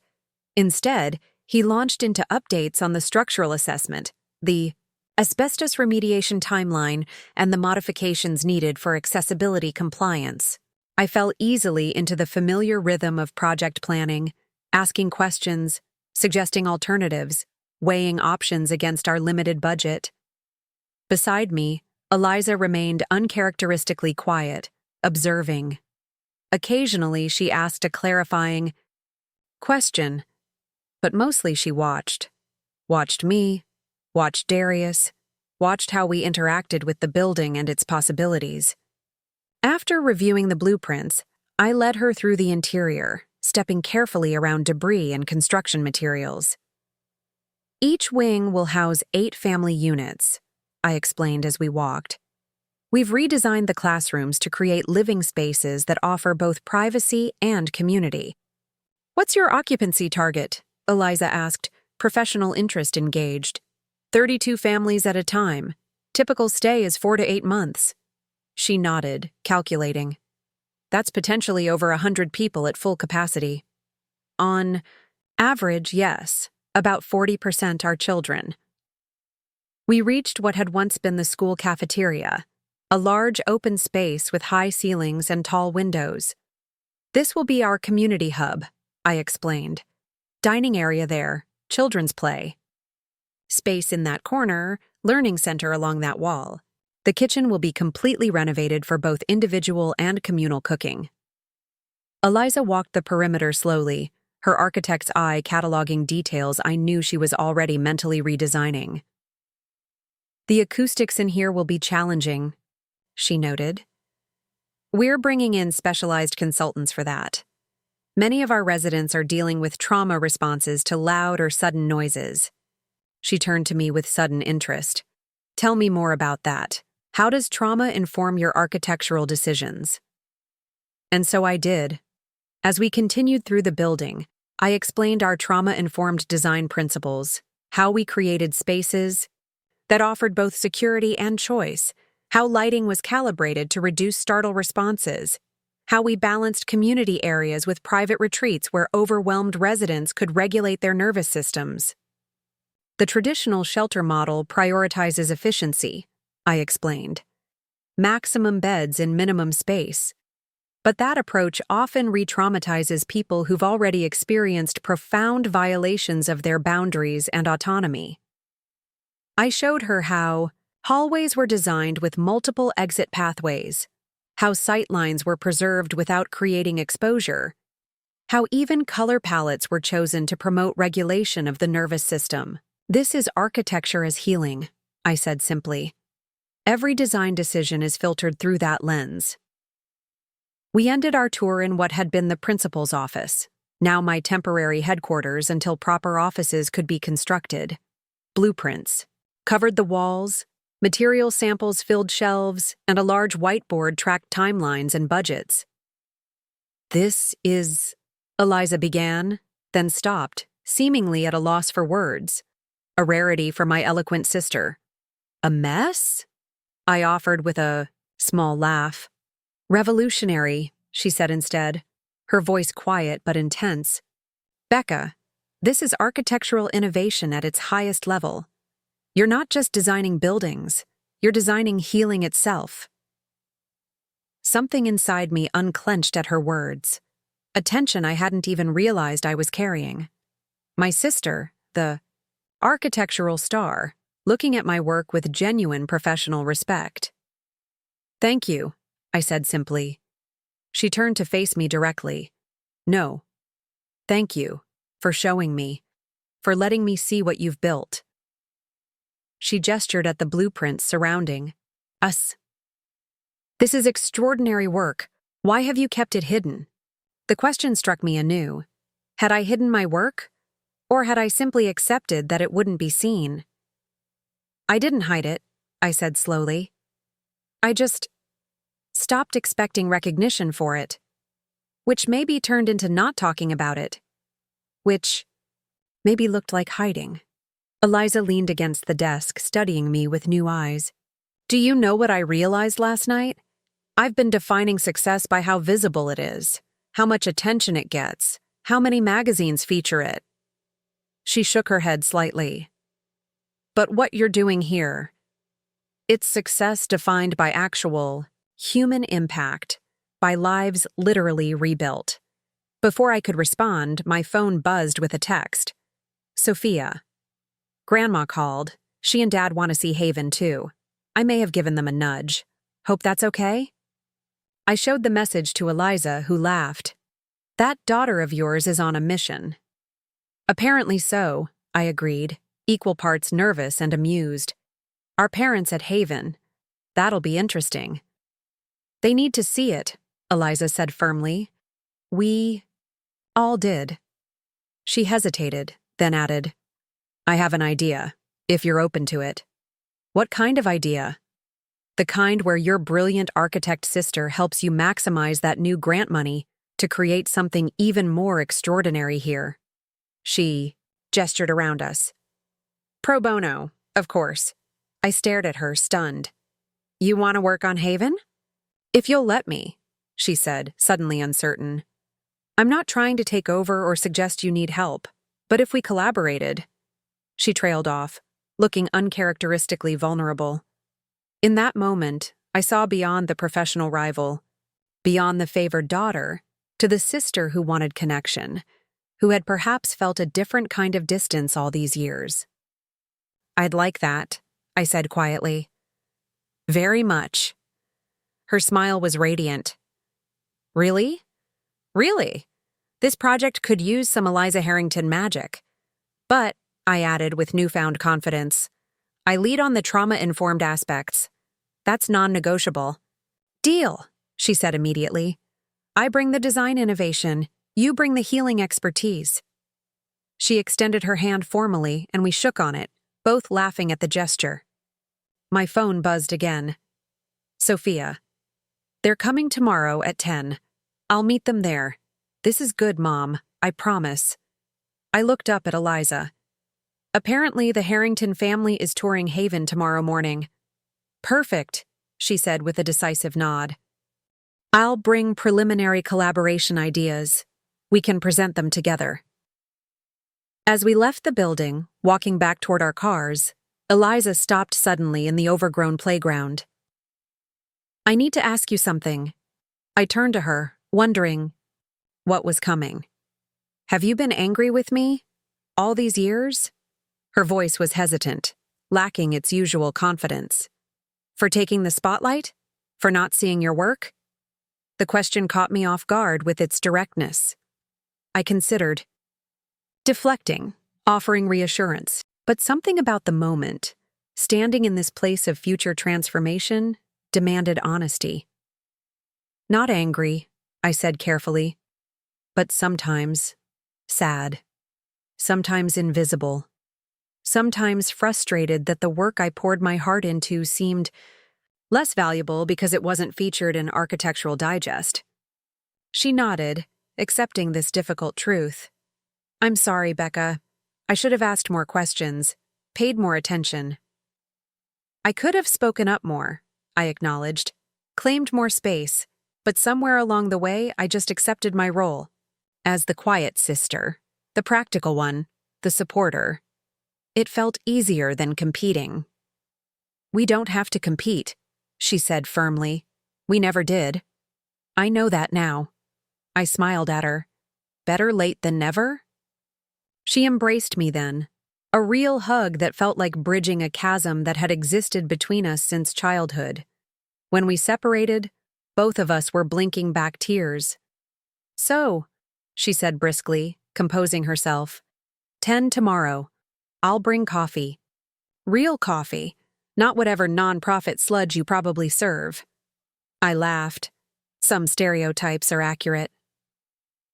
Instead, he launched into updates on the structural assessment, the asbestos remediation timeline, and the modifications needed for accessibility compliance. I fell easily into the familiar rhythm of project planning, asking questions, suggesting alternatives, weighing options against our limited budget. Beside me, Eliza remained uncharacteristically quiet, observing. Occasionally, she asked a clarifying question, but mostly she watched. Watched me, watched Darius, watched how we interacted with the building and its possibilities. After reviewing the blueprints, I led her through the interior, stepping carefully around debris and construction materials. Each wing will house 8 family units, I explained as we walked. We've redesigned the classrooms to create living spaces that offer both privacy and community. "What's your occupancy target?" Eliza asked, professional interest engaged. 32 families at a time. Typical stay is 4 to 8 months. She nodded, calculating. That's potentially over 100 people at full capacity. On average, yes. About 40% are children. We reached what had once been the school cafeteria, a large open space with high ceilings and tall windows. "This will be our community hub," I explained. "Dining area there, children's play. Space in that corner, learning center along that wall. The kitchen will be completely renovated for both individual and communal cooking." Eliza walked the perimeter slowly, her architect's eye cataloging details I knew she was already mentally redesigning. "The acoustics in here will be challenging," she noted. "We're bringing in specialized consultants for that. Many of our residents are dealing with trauma responses to loud or sudden noises." She turned to me with sudden interest. "Tell me more about that. How does trauma inform your architectural decisions?" And so I did. As we continued through the building, I explained our trauma-informed design principles, how we created spaces that offered both security and choice, how lighting was calibrated to reduce startle responses, how we balanced community areas with private retreats where overwhelmed residents could regulate their nervous systems. "The traditional shelter model prioritizes efficiency," I explained. "Maximum beds in minimum space. But that approach often re-traumatizes people who've already experienced profound violations of their boundaries and autonomy." I showed her how hallways were designed with multiple exit pathways, how sightlines were preserved without creating exposure, how even color palettes were chosen to promote regulation of the nervous system. "This is architecture as healing," I said simply. "Every design decision is filtered through that lens." We ended our tour in what had been the principal's office, now my temporary headquarters until proper offices could be constructed. Blueprints covered the walls, material samples filled shelves, and a large whiteboard tracked timelines and budgets. "This is," Eliza began, then stopped, seemingly at a loss for words. A rarity for my eloquent sister. "A mess?" I offered with a small laugh. "Revolutionary," she said instead, her voice quiet but intense. "Becca, this is architectural innovation at its highest level. You're not just designing buildings, you're designing healing itself." Something inside me unclenched at her words, a tension I hadn't even realized I was carrying. My sister, the architectural star, looking at my work with genuine professional respect. "Thank you," I said simply. She turned to face me directly. "No. Thank you for showing me, for letting me see what you've built." She gestured at the blueprints surrounding us. "This is extraordinary work. Why have you kept it hidden?" The question struck me anew. Had I hidden my work? Or had I simply accepted that it wouldn't be seen? "I didn't hide it," I said slowly. "I just stopped expecting recognition for it, which maybe turned into not talking about it, which maybe looked like hiding." Eliza leaned against the desk, studying me with new eyes. "Do you know what I realized last night? I've been defining success by how visible it is, how much attention it gets, how many magazines feature it." She shook her head slightly. "But what you're doing here, it's success defined by actual, human impact, by lives literally rebuilt." Before I could respond, my phone buzzed with a text. "Sophia. Grandma called. She and Dad want to see Haven too. I may have given them a nudge. Hope that's okay?" I showed the message to Eliza, who laughed. "That daughter of yours is on a mission." "Apparently so," I agreed, equal parts nervous and amused. Our parents at Haven. That'll be interesting. They need to see it, Eliza said firmly. We all did. She hesitated, then added, I have an idea, if you're open to it. What kind of idea? The kind where your brilliant architect sister helps you maximize that new grant money to create something even more extraordinary here. She gestured around us. Pro bono, of course. I stared at her, stunned. You want to work on Haven? If you'll let me, she said, suddenly uncertain. I'm not trying to take over or suggest you need help, but if we collaborated… She trailed off, looking uncharacteristically vulnerable. In that moment, I saw beyond the professional rival, beyond the favored daughter, to the sister who wanted connection, who had perhaps felt a different kind of distance all these years. I'd like that, I said quietly. Very much. Her smile was radiant. Really? Really? This project could use some Eliza Harrington magic. But, I added with newfound confidence, I lead on the trauma-informed aspects. That's non-negotiable. Deal, she said immediately. I bring the design innovation. You bring the healing expertise. She extended her hand formally, and we shook on it, both laughing at the gesture. My phone buzzed again. Sophia. They're coming tomorrow at 10. I'll meet them there. This is good, Mom, I promise. I looked up at Eliza. Apparently, the Harrington family is touring Haven tomorrow morning. Perfect, she said with a decisive nod. I'll bring preliminary collaboration ideas. We can present them together. As we left the building, walking back toward our cars, Eliza stopped suddenly in the overgrown playground. I need to ask you something. I turned to her, wondering what was coming. Have you been angry with me all these years? Her voice was hesitant, lacking its usual confidence. For taking the spotlight? For not seeing your work? The question caught me off guard with its directness. I considered deflecting, offering reassurance, but something about the moment, standing in this place of future transformation, demanded honesty. Not angry, I said carefully, but sometimes sad, sometimes invisible, sometimes frustrated that the work I poured my heart into seemed less valuable because it wasn't featured in Architectural Digest. She nodded, accepting this difficult truth. I'm sorry, Becca. I should have asked more questions, paid more attention. I could have spoken up more, I acknowledged, claimed more space, but somewhere along the way I just accepted my role as the quiet sister, the practical one, the supporter. It felt easier than competing. We don't have to compete, she said firmly. We never did. I know that now. I smiled at her. Better late than never? She embraced me then, a real hug that felt like bridging a chasm that had existed between us since childhood. When we separated, both of us were blinking back tears. So, she said briskly, composing herself, 10 tomorrow. I'll bring coffee. Real coffee, not whatever non-profit sludge you probably serve. I laughed. Some stereotypes are accurate.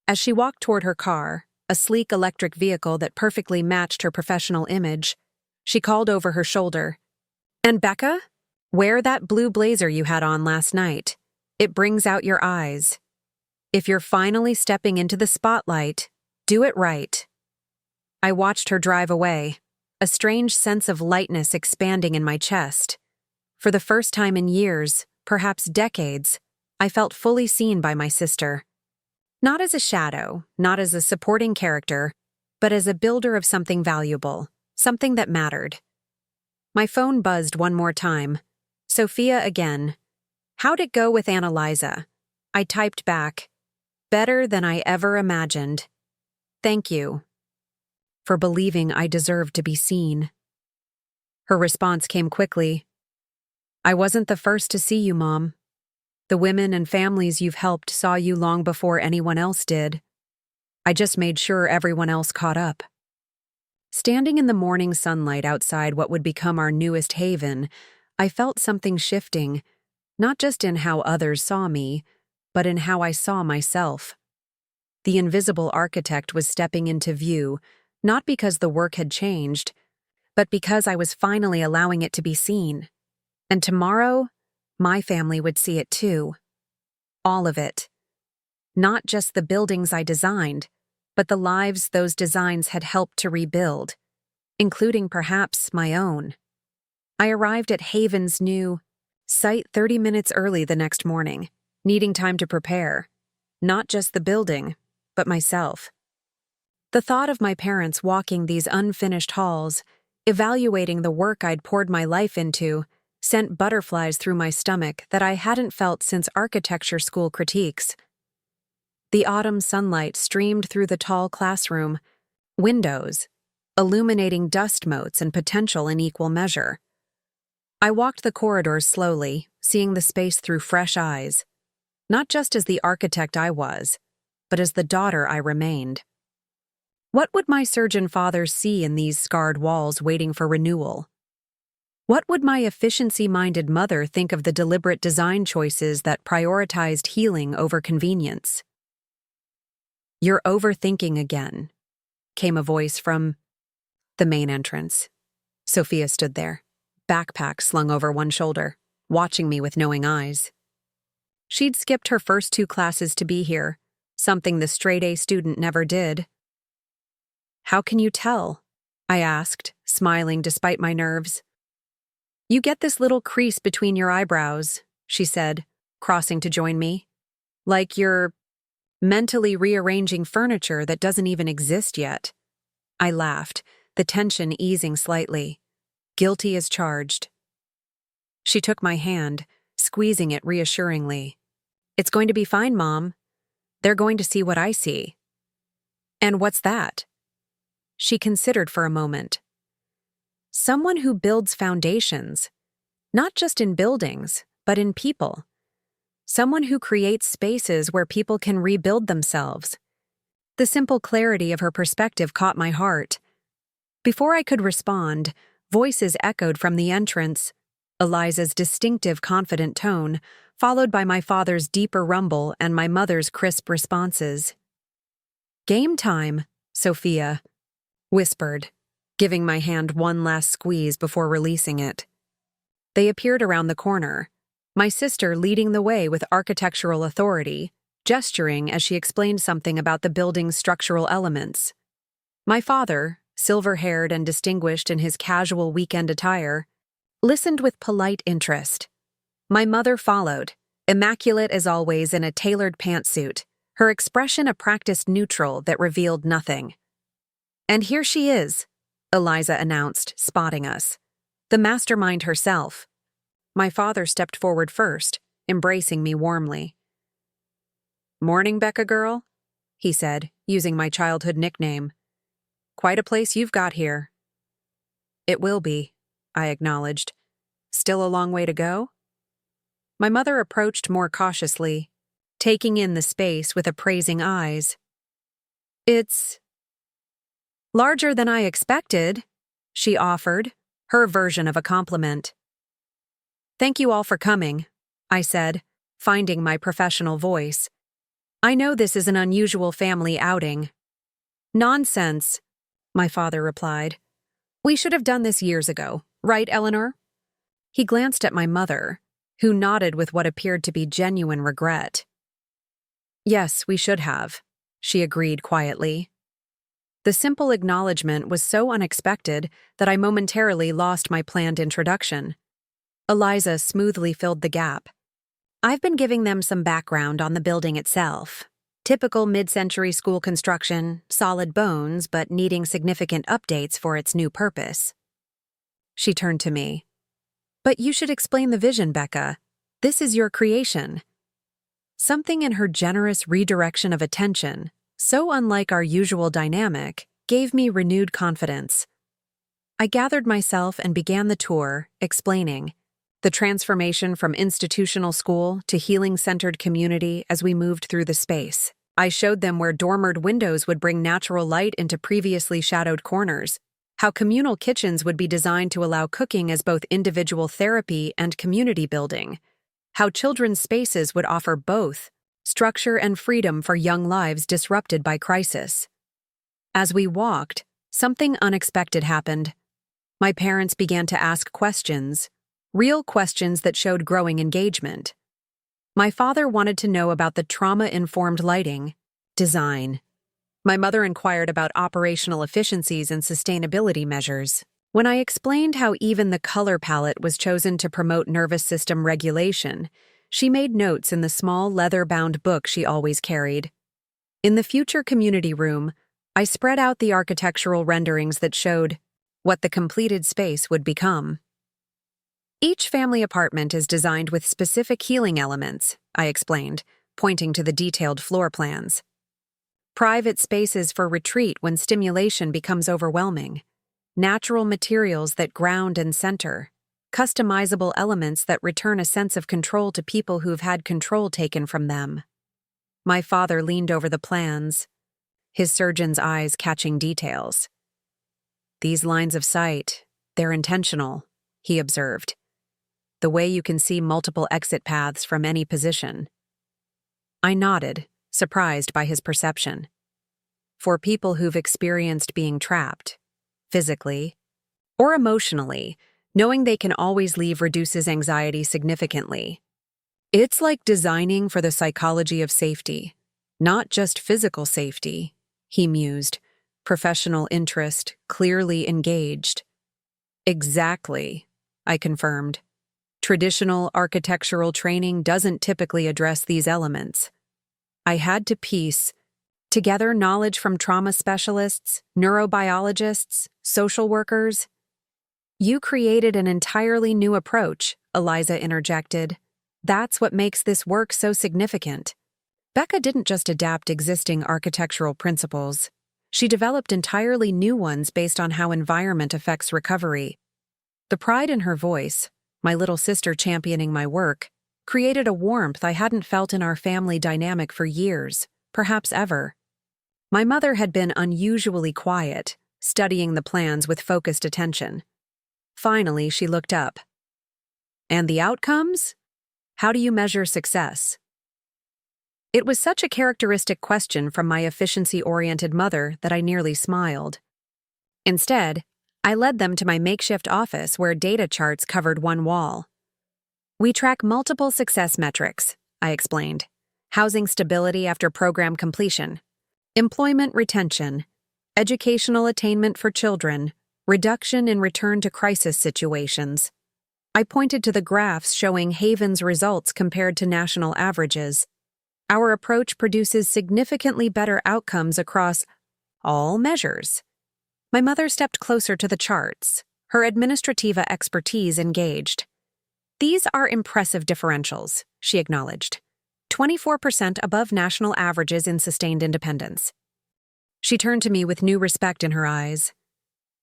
As she walked toward her car, a sleek electric vehicle that perfectly matched her professional image, she called over her shoulder, And Becca, wear that blue blazer you had on last night. It brings out your eyes. If you're finally stepping into the spotlight, do it right. I watched her drive away, a strange sense of lightness expanding in my chest. For the first time in years, perhaps decades, I felt fully seen by my sister. Not as a shadow, not as a supporting character, but as a builder of something valuable, something that mattered. My phone buzzed one more time. Sophia again. How'd it go with Aunt Eliza? I typed back, better than I ever imagined. Thank you for believing I deserved to be seen. Her response came quickly. I wasn't the first to see you, Mom. The women and families you've helped saw you long before anyone else did. I just made sure everyone else caught up. Standing in the morning sunlight outside what would become our newest haven, I felt something shifting, not just in how others saw me, but in how I saw myself. The invisible architect was stepping into view, not because the work had changed, but because I was finally allowing it to be seen. And tomorrow, my family would see it too. All of it. Not just the buildings I designed, but the lives those designs had helped to rebuild, including perhaps my own. I arrived at Haven's new site 30 minutes early the next morning, needing time to prepare, not just the building, but myself. The thought of my parents walking these unfinished halls, evaluating the work I'd poured my life into, sent butterflies through my stomach that I hadn't felt since architecture school critiques. The autumn sunlight streamed through the tall classroom windows, illuminating dust motes and potential in equal measure. I walked the corridors slowly, seeing the space through fresh eyes, not just as the architect I was, but as the daughter I remained. What would my surgeon fathers see in these scarred walls waiting for renewal? What would my efficiency-minded mother think of the deliberate design choices that prioritized healing over convenience? "You're overthinking again," came a voice from the main entrance. Sophia stood there, backpack slung over one shoulder, watching me with knowing eyes. She'd skipped her first 2 classes to be here, something the straight-A student never did. "How can you tell?" I asked, smiling despite my nerves. "You get this little crease between your eyebrows," she said, crossing to join me. "Like you're mentally rearranging furniture that doesn't even exist yet." I laughed, the tension easing slightly. Guilty as charged. She took my hand, squeezing it reassuringly. "It's going to be fine, Mom. They're going to see what I see." "And what's that?" She considered for a moment. "Someone who builds foundations, not just in buildings, but in people. Someone who creates spaces where people can rebuild themselves." The simple clarity of her perspective caught my heart. Before I could respond, voices echoed from the entrance, Eliza's distinctive, confident tone, followed by my father's deeper rumble and my mother's crisp responses. "Game time," Sophia whispered, giving my hand one last squeeze before releasing it. They appeared around the corner, my sister leading the way with architectural authority, gesturing as she explained something about the building's structural elements. My father, silver-haired and distinguished in his casual weekend attire, listened with polite interest. My mother followed, immaculate as always in a tailored pantsuit, her expression a practiced neutral that revealed nothing. "And here she is," Eliza announced, spotting us. "The mastermind herself." My father stepped forward first, embracing me warmly. "Morning, Becca girl," he said, using my childhood nickname. "Quite a place you've got here." "It will be," I acknowledged. "Still a long way to go?" My mother approached more cautiously, taking in the space with appraising eyes. "It's larger than I expected," she offered, her version of a compliment. "Thank you all for coming," I said, finding my professional voice. "I know this is an unusual family outing." "Nonsense," my father replied. "We should have done this years ago, right, Eleanor?" He glanced at my mother, who nodded with what appeared to be genuine regret. "Yes, we should have," she agreed quietly. The simple acknowledgement was so unexpected that I momentarily lost my planned introduction. Eliza smoothly filled the gap. "I've been giving them some background on the building itself. Typical mid-century school construction, solid bones, but needing significant updates for its new purpose." She turned to me. "But you should explain the vision, Becca. This is your creation." Something in her generous redirection of attention, so unlike our usual dynamic, gave me renewed confidence. I gathered myself and began the tour, explaining the transformation from institutional school to healing-centered community as we moved through the space. I showed them where dormered windows would bring natural light into previously shadowed corners, how communal kitchens would be designed to allow cooking as both individual therapy and community building, how children's spaces would offer both structure and freedom for young lives disrupted by crisis. As we walked, something unexpected happened. My parents began to ask questions, real questions that showed growing engagement. My father wanted to know about the trauma-informed lighting design. My mother inquired about operational efficiencies and sustainability measures. When I explained how even the color palette was chosen to promote nervous system regulation, she made notes in the small leather-bound book she always carried. In the future community room, I spread out the architectural renderings that showed what the completed space would become. Each family apartment is designed with specific healing elements, I explained, pointing to the detailed floor plans. Private spaces for retreat when stimulation becomes overwhelming. Natural materials that ground and center. Customizable elements that return a sense of control to people who've had control taken from them. My father leaned over the plans, his surgeon's eyes catching details. These lines of sight, they're intentional, he observed. The way you can see multiple exit paths from any position. I nodded, surprised by his perception. For people who've experienced being trapped, physically or emotionally, knowing they can always leave reduces anxiety significantly. It's like designing for the psychology of safety, not just physical safety, he mused, professional interest clearly engaged. Exactly, I confirmed. Traditional architectural training doesn't typically address these elements. I had to piece together knowledge from trauma specialists, neurobiologists, social workers. You created an entirely new approach, Eliza interjected. That's what makes this work so significant. Becca didn't just adapt existing architectural principles. She developed entirely new ones based on how environment affects recovery. The pride in her voice, my little sister championing my work, created a warmth I hadn't felt in our family dynamic for years, perhaps ever. My mother had been unusually quiet, studying the plans with focused attention. Finally, she looked up. And the outcomes? How do you measure success? It was such a characteristic question from my efficiency-oriented mother that I nearly smiled. Instead, I led them to my makeshift office where data charts covered one wall. We track multiple success metrics, I explained. Housing stability after program completion, employment retention, educational attainment for children, reduction in return to crisis situations. I pointed to the graphs showing Haven's results compared to national averages. Our approach produces significantly better outcomes across all measures. My mother stepped closer to the charts, her administrativa expertise engaged. These are impressive differentials, she acknowledged. 24% above national averages in sustained independence. She turned to me with new respect in her eyes.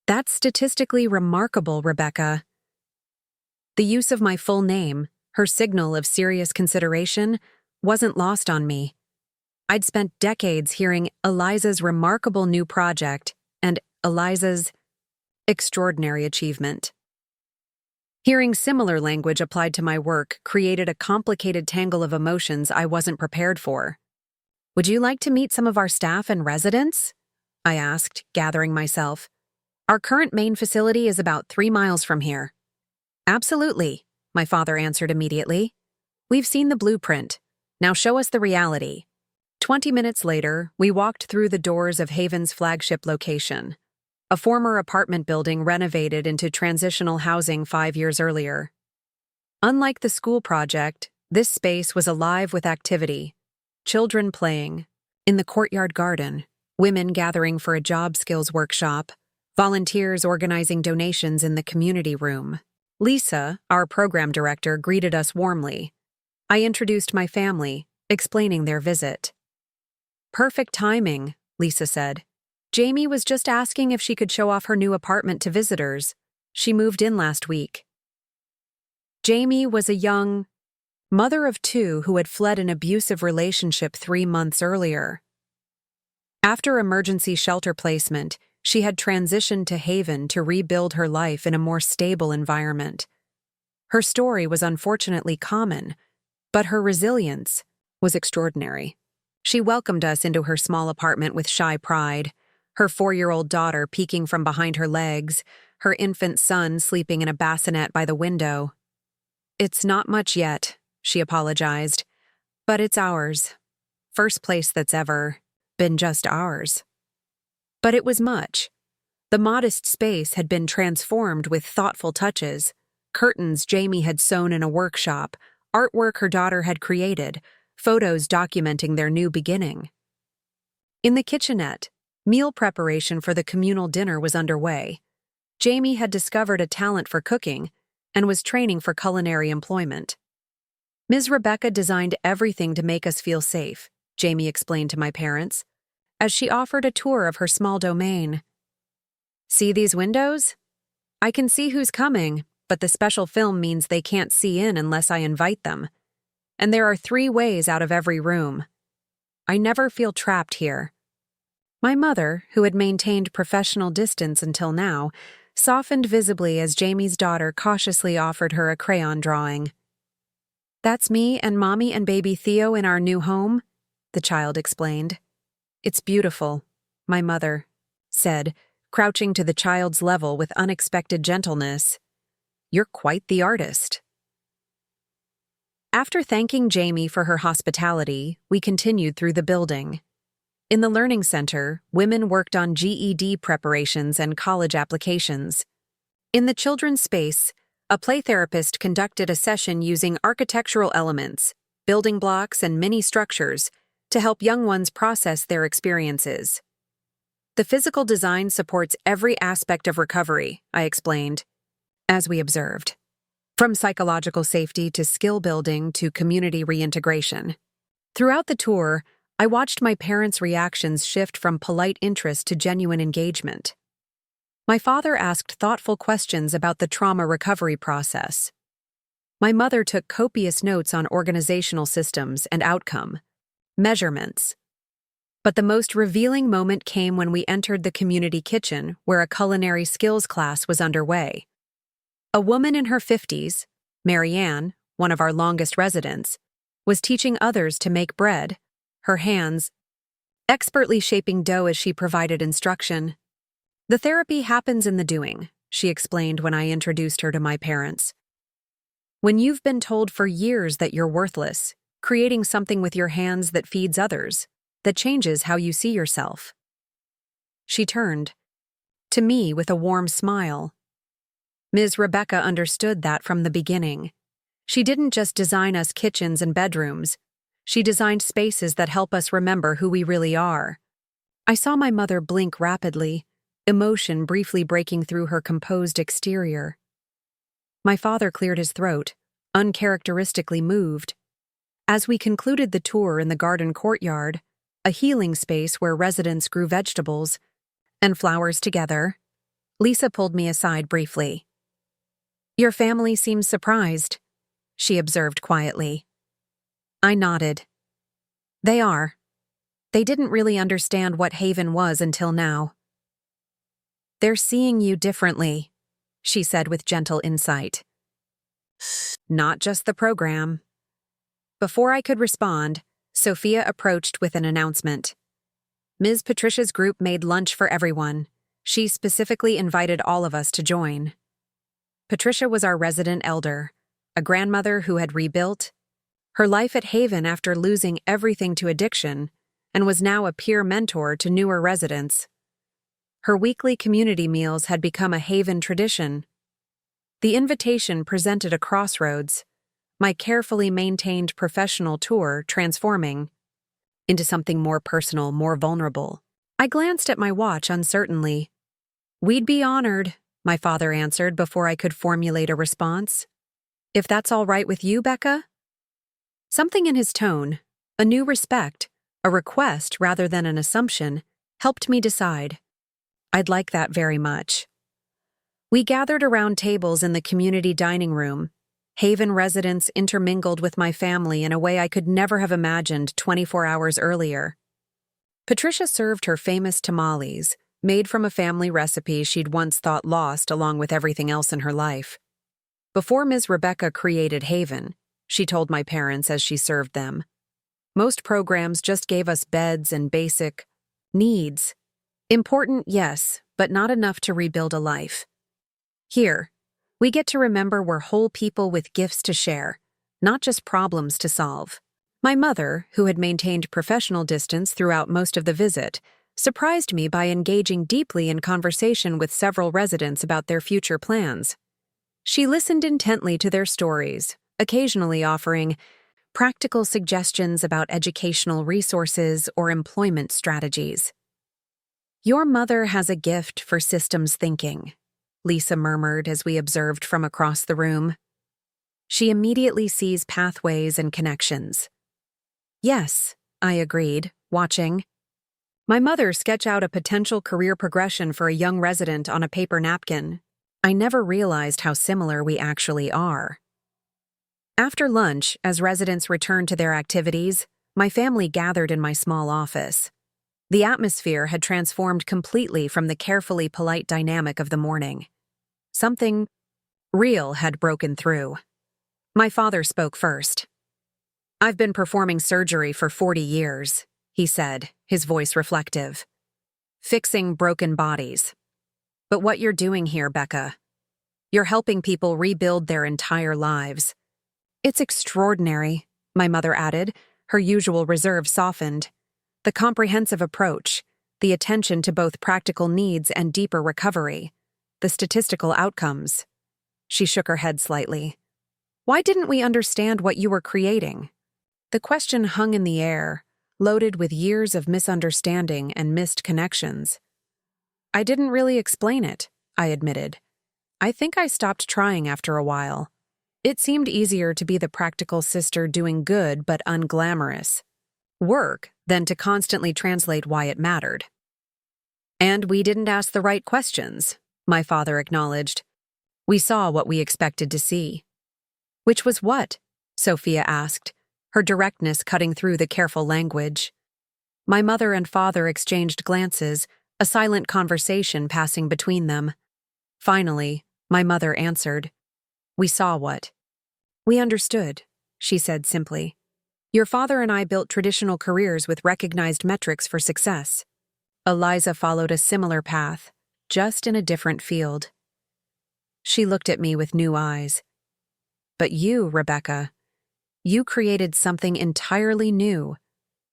That's statistically remarkable, Rebecca. The use of my full name, her signal of serious consideration, wasn't lost on me. I'd spent decades hearing Eliza's remarkable new project and Eliza's extraordinary achievement. Hearing similar language applied to my work created a complicated tangle of emotions I wasn't prepared for. Would you like to meet some of our staff and residents? I asked, gathering myself. Our current main facility is about 3 miles from here. Absolutely, my father answered immediately. We've seen the blueprint. Now show us the reality. 20 minutes later, we walked through the doors of Haven's flagship location, a former apartment building renovated into transitional housing 5 years earlier. Unlike the school project, this space was alive with activity. Children playing, in the courtyard garden, women gathering for a job skills workshop, volunteers organizing donations in the community room. Lisa, our program director, greeted us warmly. I introduced my family, explaining their visit. Perfect timing, Lisa said. Jamie was just asking if she could show off her new apartment to visitors. She moved in last week. Jamie was a young mother of 2 who had fled an abusive relationship 3 months earlier. After emergency shelter placement, She had transitioned to Haven to rebuild her life in a more stable environment. Her story was unfortunately common, but her resilience was extraordinary. She welcomed us into her small apartment with shy pride, her 4-year-old daughter peeking from behind her legs, her infant son sleeping in a bassinet by the window. "It's not much yet," she apologized, "but it's ours. First place that's ever been just ours." But it was much. The modest space had been transformed with thoughtful touches, curtains Jamie had sewn in a workshop, artwork her daughter had created, photos documenting their new beginning. In the kitchenette, meal preparation for the communal dinner was underway. Jamie had discovered a talent for cooking and was training for culinary employment. Ms. Rebecca designed everything to make us feel safe, Jamie explained to my parents, as she offered a tour of her small domain. "See these windows? I can see who's coming, but the special film means they can't see in unless I invite them. And there are 3 ways out of every room. I never feel trapped here." My mother, who had maintained professional distance until now, softened visibly as Jamie's daughter cautiously offered her a crayon drawing. "That's me and Mommy and baby Theo in our new home," the child explained. "It's beautiful," my mother said, crouching to the child's level with unexpected gentleness. "You're quite the artist." After thanking Jamie for her hospitality, we continued through the building. In the Learning Center, women worked on GED preparations and college applications. In the children's space, a play therapist conducted a session using architectural elements, building blocks, and mini structures to help young ones process their experiences. "The physical design supports every aspect of recovery," I explained, as we observed. From psychological safety to skill building to community reintegration. Throughout the tour, I watched my parents' reactions shift from polite interest to genuine engagement. My father asked thoughtful questions about the trauma recovery process. My mother took copious notes on organizational systems and outcome measurements. But the most revealing moment came when we entered the community kitchen, where a culinary skills class was underway. A woman in her 50s, Marianne, one of our longest residents, was teaching others to make bread, her hands expertly shaping dough as she provided instruction. "The therapy happens in the doing," she explained when I introduced her to my parents. "When you've been told for years that you're worthless, creating something with your hands that feeds others, that changes how you see yourself." She turned to me with a warm smile. Ms. Rebecca understood that from the beginning. She didn't just design us kitchens and bedrooms. She designed spaces that help us remember who we really are. I saw my mother blink rapidly, emotion briefly breaking through her composed exterior. My father cleared his throat, uncharacteristically moved. As we concluded the tour in the garden courtyard, a healing space where residents grew vegetables and flowers together, Lisa pulled me aside briefly. "Your family seems surprised," she observed quietly. I nodded. "They are. They didn't really understand what Haven was until now." "They're seeing you differently," she said with gentle insight. "Not just the program." Before I could respond, Sophia approached with an announcement. Ms. Patricia's group made lunch for everyone. She specifically invited all of us to join. Patricia was our resident elder, a grandmother who had rebuilt her life at Haven after losing everything to addiction, and was now a peer mentor to newer residents. Her weekly community meals had become a Haven tradition. The invitation presented a crossroads, my carefully maintained professional tour transforming into something more personal, more vulnerable. I glanced at my watch uncertainly. "We'd be honored," my father answered before I could formulate a response. "If that's all right with you, Becca?" Something in his tone, a new respect, a request rather than an assumption, helped me decide. I'd like that very much. We gathered around tables in the community dining room. Haven residents intermingled with my family in a way I could never have imagined 24 hours earlier. Patricia served her famous tamales, made from a family recipe she'd once thought lost along with everything else in her life. Before Ms. Rebecca created Haven, she told my parents as she served them, most programs just gave us beds and basic needs. Important, yes, but not enough to rebuild a life. Here, we get to remember we're whole people with gifts to share, not just problems to solve. My mother, who had maintained professional distance throughout most of the visit, surprised me by engaging deeply in conversation with several residents about their future plans. She listened intently to their stories, occasionally offering practical suggestions about educational resources or employment strategies. "Your mother has a gift for systems thinking," Lisa murmured as we observed from across the room. "She immediately sees pathways and connections." "Yes," I agreed, watching. My mother sketched out a potential career progression for a young resident on a paper napkin. I never realized how similar we actually are. After lunch, as residents returned to their activities, my family gathered in my small office. The atmosphere had transformed completely from the carefully polite dynamic of the morning. Something real had broken through. My father spoke first. "I've been performing surgery for 40 years, he said, his voice reflective. "Fixing broken bodies. But what you're doing here, Becca, you're helping people rebuild their entire lives." "It's extraordinary," my mother added, her usual reserve softened. "The comprehensive approach, the attention to both practical needs and deeper recovery, the statistical outcomes." She shook her head slightly. "Why didn't we understand what you were creating?" The question hung in the air, loaded with years of misunderstanding and missed connections. "I didn't really explain it," I admitted. "I think I stopped trying after a while. It seemed easier to be the practical sister doing good but unglamorous work than to constantly translate why it mattered." "And we didn't ask the right questions," my father acknowledged. "We saw what we expected to see." "Which was what?" Sophia asked, her directness cutting through the careful language. My mother and father exchanged glances, a silent conversation passing between them. Finally, my mother answered, "We saw what?" "We understood," she said simply. "Your father and I built traditional careers with recognized metrics for success. Eliza followed a similar path, just in a different field." She looked at me with new eyes. "But you, Rebecca, you created something entirely new,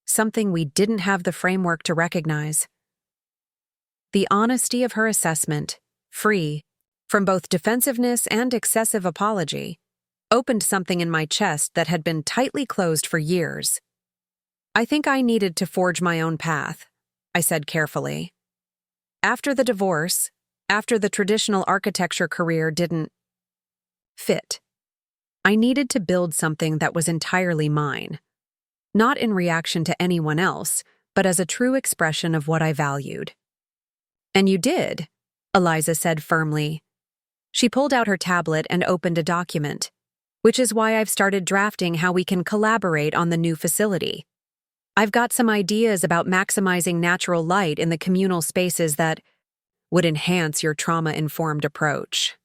something we didn't have the framework to recognize." The honesty of her assessment, free from both defensiveness and excessive apology, opened something in my chest that had been tightly closed for years. "I think I needed to forge my own path," I said carefully. "After the divorce, after the traditional architecture career didn't fit, I needed to build something that was entirely mine, not in reaction to anyone else, but as a true expression of what I valued." "And you did," Eliza said firmly. She pulled out her tablet and opened a document, "which is why I've started drafting how we can collaborate on the new facility. I've got some ideas about maximizing natural light in the communal spaces that would enhance your trauma-informed approach."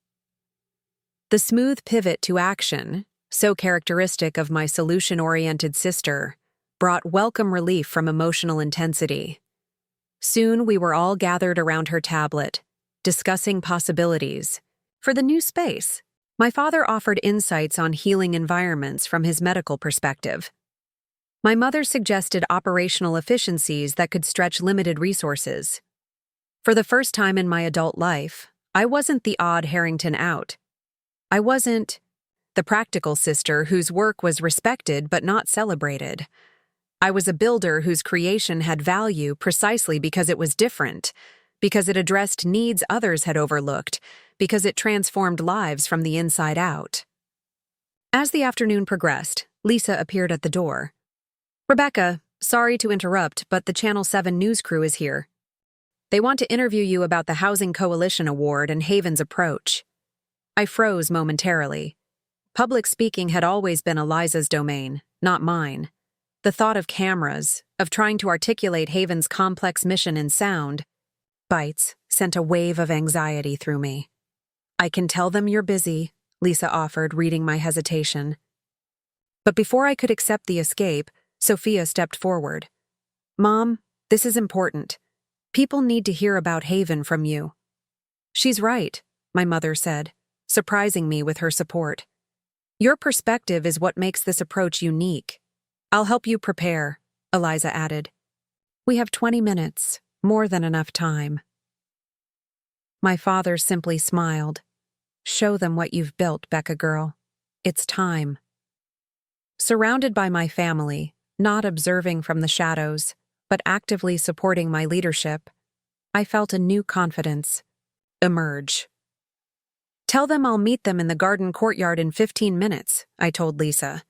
The smooth pivot to action, so characteristic of my solution-oriented sister, brought welcome relief from emotional intensity. Soon we were all gathered around her tablet, discussing possibilities. For the new space, my father offered insights on healing environments from his medical perspective. My mother suggested operational efficiencies that could stretch limited resources. For the first time in my adult life, I wasn't the odd Harrington out. I wasn't the practical sister whose work was respected but not celebrated. I was a builder whose creation had value precisely because it was different, because it addressed needs others had overlooked, because it transformed lives from the inside out. As the afternoon progressed, Lisa appeared at the door. "Rebecca, sorry to interrupt, but the Channel 7 news crew is here. They want to interview you about the Housing Coalition Award and Haven's approach." I froze momentarily. Public speaking had always been Eliza's domain, not mine. The thought of cameras, of trying to articulate Haven's complex mission in sound, bites sent a wave of anxiety through me. "I can tell them you're busy," Lisa offered, reading my hesitation. But before I could accept the escape, Sophia stepped forward. "Mom, this is important. People need to hear about Haven from you." "She's right," my mother said, surprising me with her support. "Your perspective is what makes this approach unique. I'll help you prepare," Eliza added. "We have 20 minutes, more than enough time." My father simply smiled. "Show them what you've built, Becca girl. It's time." Surrounded by my family, not observing from the shadows, but actively supporting my leadership, I felt a new confidence emerge. "Tell them I'll meet them in the garden courtyard in 15 minutes, I told Lisa.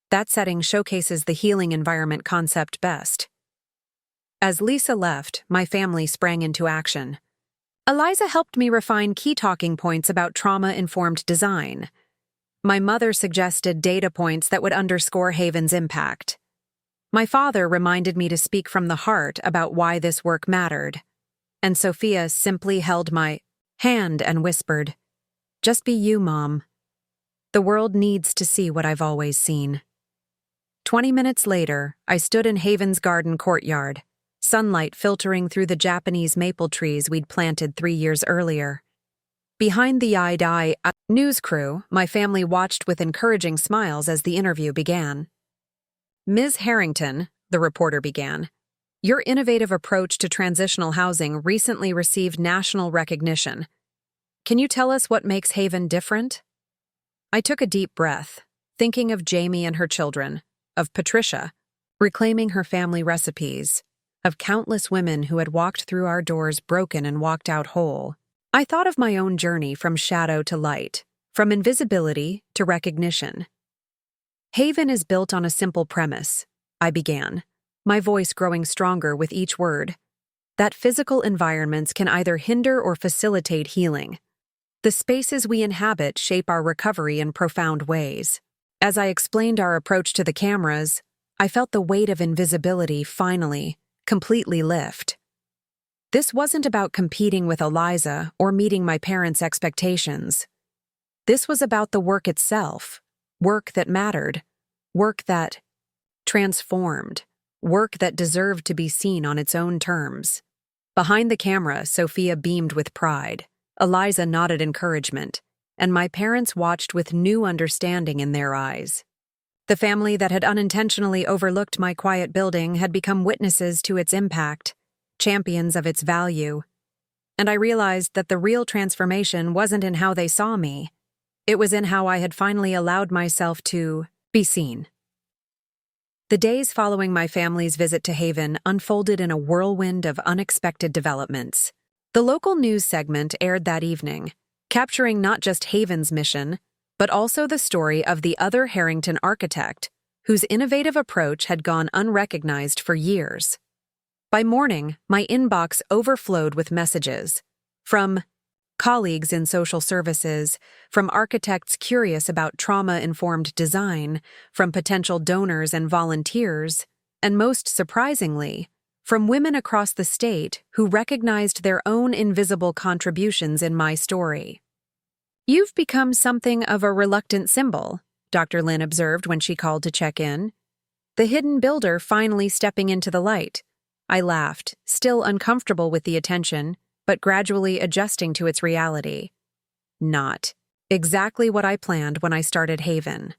That setting showcases the healing environment concept best. As Lisa left, my family sprang into action. Eliza helped me refine key talking points about trauma-informed design. My mother suggested data points that would underscore Haven's impact. My father reminded me to speak from the heart about why this work mattered. And Sophia simply held my hand and whispered, "Just be you, Mom. The world needs to see what I've always seen." 20 minutes later, I stood in Haven's garden courtyard, sunlight filtering through the Japanese maple trees we'd planted 3 years earlier. Behind the eye news crew, my family watched with encouraging smiles as the interview began. "Ms. Harrington," the reporter began, "your innovative approach to transitional housing recently received national recognition. Can you tell us what makes Haven different?" I took a deep breath, thinking of Jamie and her children, of Patricia, reclaiming her family recipes, of countless women who had walked through our doors broken and walked out whole. I thought of my own journey from shadow to light, from invisibility to recognition. "Haven is built on a simple premise," I began, my voice growing stronger with each word, "that physical environments can either hinder or facilitate healing. The spaces we inhabit shape our recovery in profound ways." As I explained our approach to the cameras, I felt the weight of invisibility finally, completely lift. This wasn't about competing with Eliza or meeting my parents' expectations. This was about the work itself, work that mattered, work that transformed, work that deserved to be seen on its own terms. Behind the camera, Sophia beamed with pride, Eliza nodded encouragement, and my parents watched with new understanding in their eyes. The family that had unintentionally overlooked my quiet building had become witnesses to its impact, champions of its value. And I realized that the real transformation wasn't in how they saw me. It was in how I had finally allowed myself to be seen. The days following my family's visit to Haven unfolded in a whirlwind of unexpected developments. The local news segment aired that evening, capturing not just Haven's mission, but also the story of the other Harrington architect, whose innovative approach had gone unrecognized for years. By morning, my inbox overflowed with messages from colleagues in social services, from architects curious about trauma-informed design, from potential donors and volunteers, and most surprisingly, from women across the state who recognized their own invisible contributions in my story. "You've become something of a reluctant symbol," Dr. Lynn observed when she called to check in. "The hidden builder finally stepping into the light." I laughed, still uncomfortable with the attention, but gradually adjusting to its reality. Not exactly what I planned when I started Haven.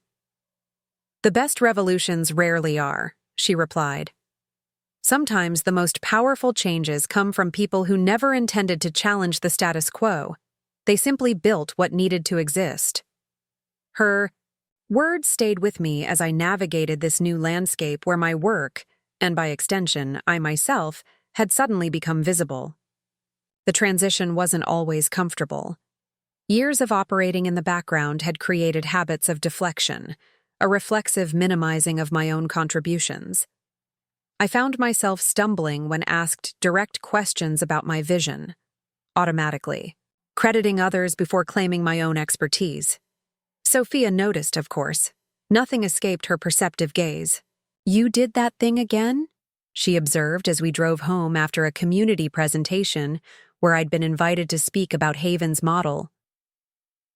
"The best revolutions rarely are," she replied. "Sometimes the most powerful changes come from people who never intended to challenge the status quo. They simply built what needed to exist." Her words stayed with me as I navigated this new landscape where my work, and by extension, I myself, had suddenly become visible. The transition wasn't always comfortable. Years of operating in the background had created habits of deflection, a reflexive minimizing of my own contributions. I found myself stumbling when asked direct questions about my vision, automatically, crediting others before claiming my own expertise. Sophia noticed, of course. Nothing escaped her perceptive gaze. "You did that thing again?" she observed as we drove home after a community presentation where I'd been invited to speak about Haven's model.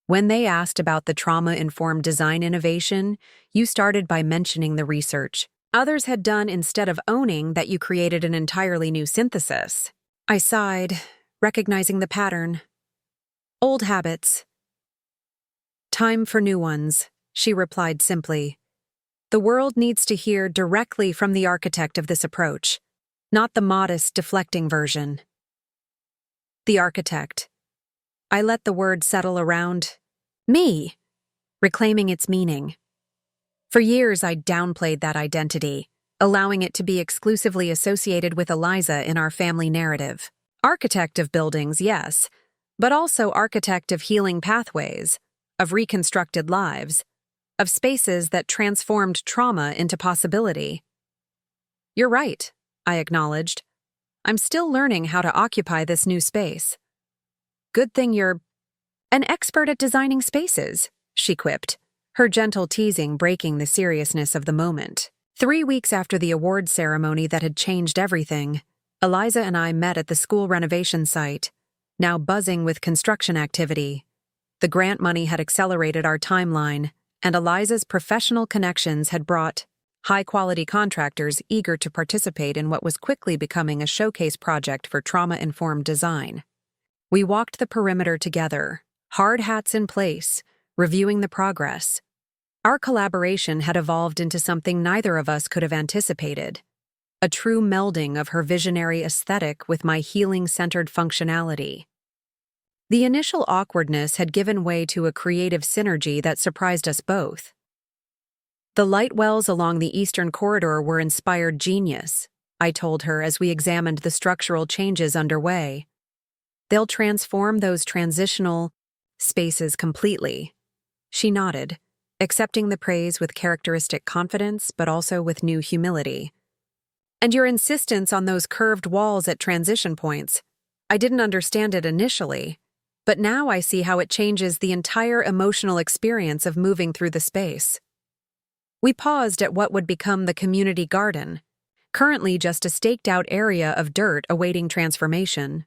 When they asked about the trauma-informed design innovation, you started by mentioning the research others had done instead of owning that you created an entirely new synthesis. I sighed, recognizing the pattern. Old habits. Time for new ones, she replied simply. The world needs to hear directly from the architect of this approach, not the modest, deflecting version. The architect. I let the word settle around me, reclaiming its meaning. For years, I'd downplayed that identity, allowing it to be exclusively associated with Eliza in our family narrative. Architect of buildings, yes, but also architect of healing pathways, of reconstructed lives, of spaces that transformed trauma into possibility. You're right, I acknowledged. I'm still learning how to occupy this new space. Good thing you're an expert at designing spaces, she quipped, her gentle teasing breaking the seriousness of the moment. 3 weeks after the award ceremony that had changed everything, Eliza and I met at the school renovation site, now buzzing with construction activity. The grant money had accelerated our timeline, and Eliza's professional connections had brought high-quality contractors eager to participate in what was quickly becoming a showcase project for trauma-informed design. We walked the perimeter together, hard hats in place, reviewing the progress. Our collaboration had evolved into something neither of us could have anticipated, a true melding of her visionary aesthetic with my healing-centered functionality. The initial awkwardness had given way to a creative synergy that surprised us both. The light wells along the eastern corridor were inspired genius, I told her as we examined the structural changes underway. They'll transform those transitional spaces completely. She nodded, accepting the praise with characteristic confidence but also with new humility. And your insistence on those curved walls at transition points, I didn't understand it initially, but now I see how it changes the entire emotional experience of moving through the space. We paused at what would become the community garden, currently just a staked-out area of dirt awaiting transformation.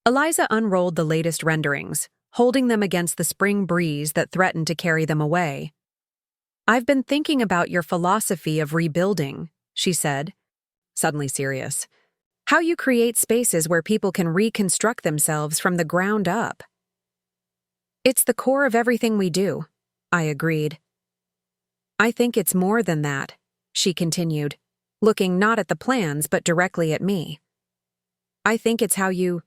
Eliza unrolled the latest renderings, holding them against the spring breeze that threatened to carry them away. I've been thinking about your philosophy of rebuilding, she said, suddenly serious. How you create spaces where people can reconstruct themselves from the ground up. It's the core of everything we do, I agreed. I think it's more than that, she continued, looking not at the plans but directly at me. I think it's how you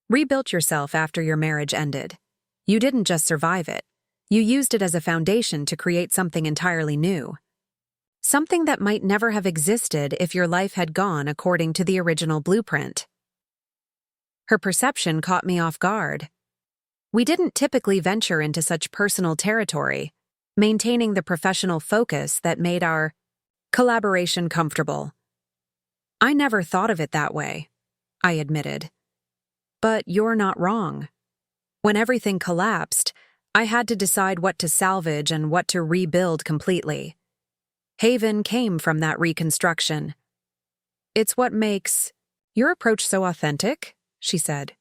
rebuilt yourself after your marriage ended. You didn't just survive it. You used it as a foundation to create something entirely new. Something that might never have existed if your life had gone according to the original blueprint. Her perception caught me off guard. We didn't typically venture into such personal territory, maintaining the professional focus that made our collaboration comfortable. I never thought of it that way, I admitted. But you're not wrong. When everything collapsed, I had to decide what to salvage and what to rebuild completely. Haven came from that reconstruction. It's what makes your approach so authentic, she said.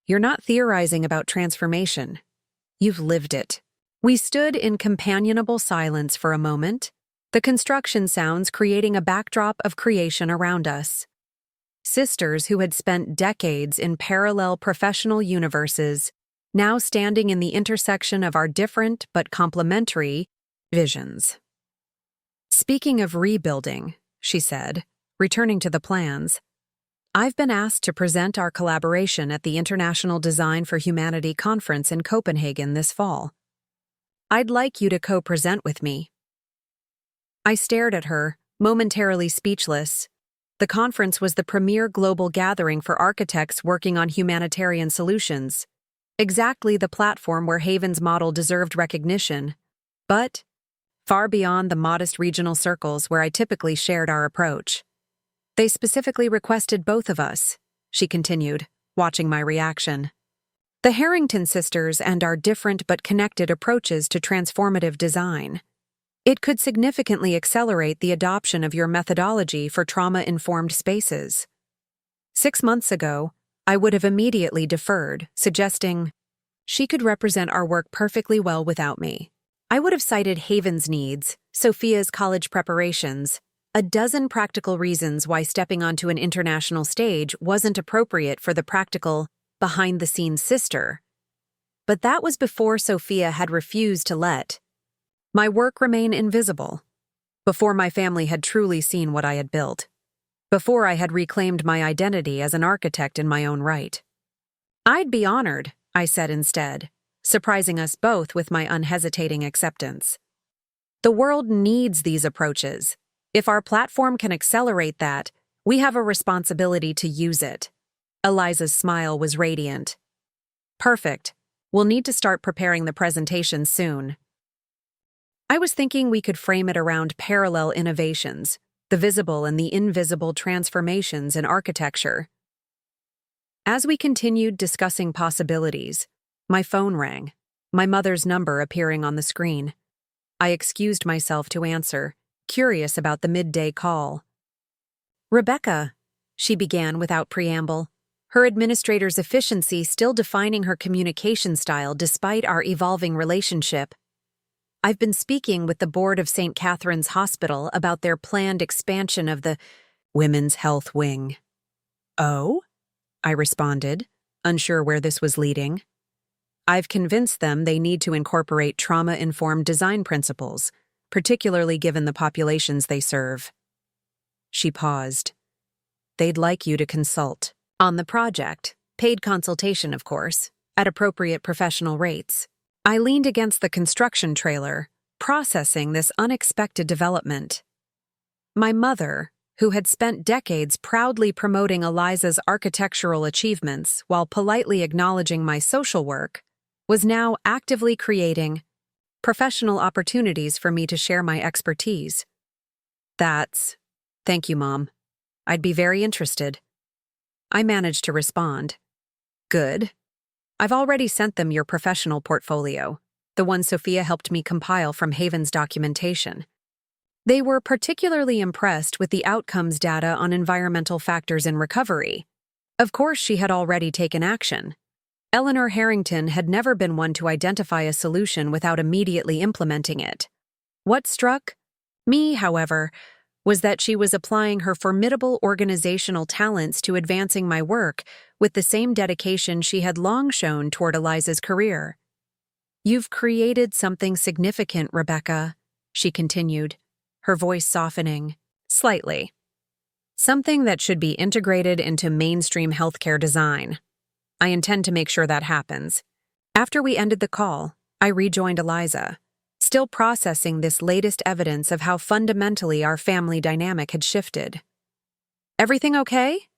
You're not theorizing about transformation. You've lived it. We stood in companionable silence for a moment, the construction sounds creating a backdrop of creation around us. Sisters who had spent decades in parallel professional universes, now standing in the intersection of our different but complementary visions. Speaking of rebuilding, she said, returning to the plans, I've been asked to present our collaboration at the International Design for Humanity conference in Copenhagen this fall. I'd like you to co-present with me. I stared at her, momentarily speechless. The conference was the premier global gathering for architects working on humanitarian solutions, exactly the platform where Haven's model deserved recognition, but far beyond the modest regional circles where I typically shared our approach. They specifically requested both of us, she continued, watching my reaction. The Harrington sisters and our different but connected approaches to transformative design. It could significantly accelerate the adoption of your methodology for trauma-informed spaces. 6 months ago, I would have immediately deferred, suggesting she could represent our work perfectly well without me. I would have cited Haven's needs, Sophia's college preparations, a dozen practical reasons why stepping onto an international stage wasn't appropriate for the practical, behind-the-scenes sister. But that was before Sophia had refused to let my work remain invisible, before my family had truly seen what I had built, before I had reclaimed my identity as an architect in my own right. I'd be honored, I said instead, surprising us both with my unhesitating acceptance. The world needs these approaches. If our platform can accelerate that, we have a responsibility to use it. Eliza's smile was radiant. Perfect. We'll need to start preparing the presentation soon. I was thinking we could frame it around parallel innovations, the visible and the invisible transformations in architecture. As we continued discussing possibilities, my phone rang, my mother's number appearing on the screen. I excused myself to answer, curious about the midday call. "Rebecca," she began without preamble, her administrator's efficiency still defining her communication style despite our evolving relationship. "I've been speaking with the board of St. Catherine's Hospital about their planned expansion of the Women's Health Wing." "Oh?" I responded, unsure where this was leading. "I've convinced them they need to incorporate trauma-informed design principles, particularly given the populations they serve." She paused. "They'd like you to consult on the project, paid consultation, of course, at appropriate professional rates." I leaned against the construction trailer, processing this unexpected development. My mother, who had spent decades proudly promoting Eliza's architectural achievements while politely acknowledging my social work, was now actively creating professional opportunities for me to share my expertise. Thank you, Mom. I'd be very interested." I managed to respond. "Good. I've already sent them your professional portfolio, the one Sophia helped me compile from Haven's documentation. They were particularly impressed with the outcomes data on environmental factors in recovery. Of course, she had already taken action. Eleanor Harrington had never been one to identify a solution without immediately implementing it. What struck me, however, was that she was applying her formidable organizational talents to advancing my work with the same dedication she had long shown toward Eliza's career. "You've created something significant, Rebecca," she continued, her voice softening slightly. "Something that should be integrated into mainstream healthcare design. I intend to make sure that happens." After we ended the call, I rejoined Eliza, still processing this latest evidence of how fundamentally our family dynamic had shifted. "Everything okay?"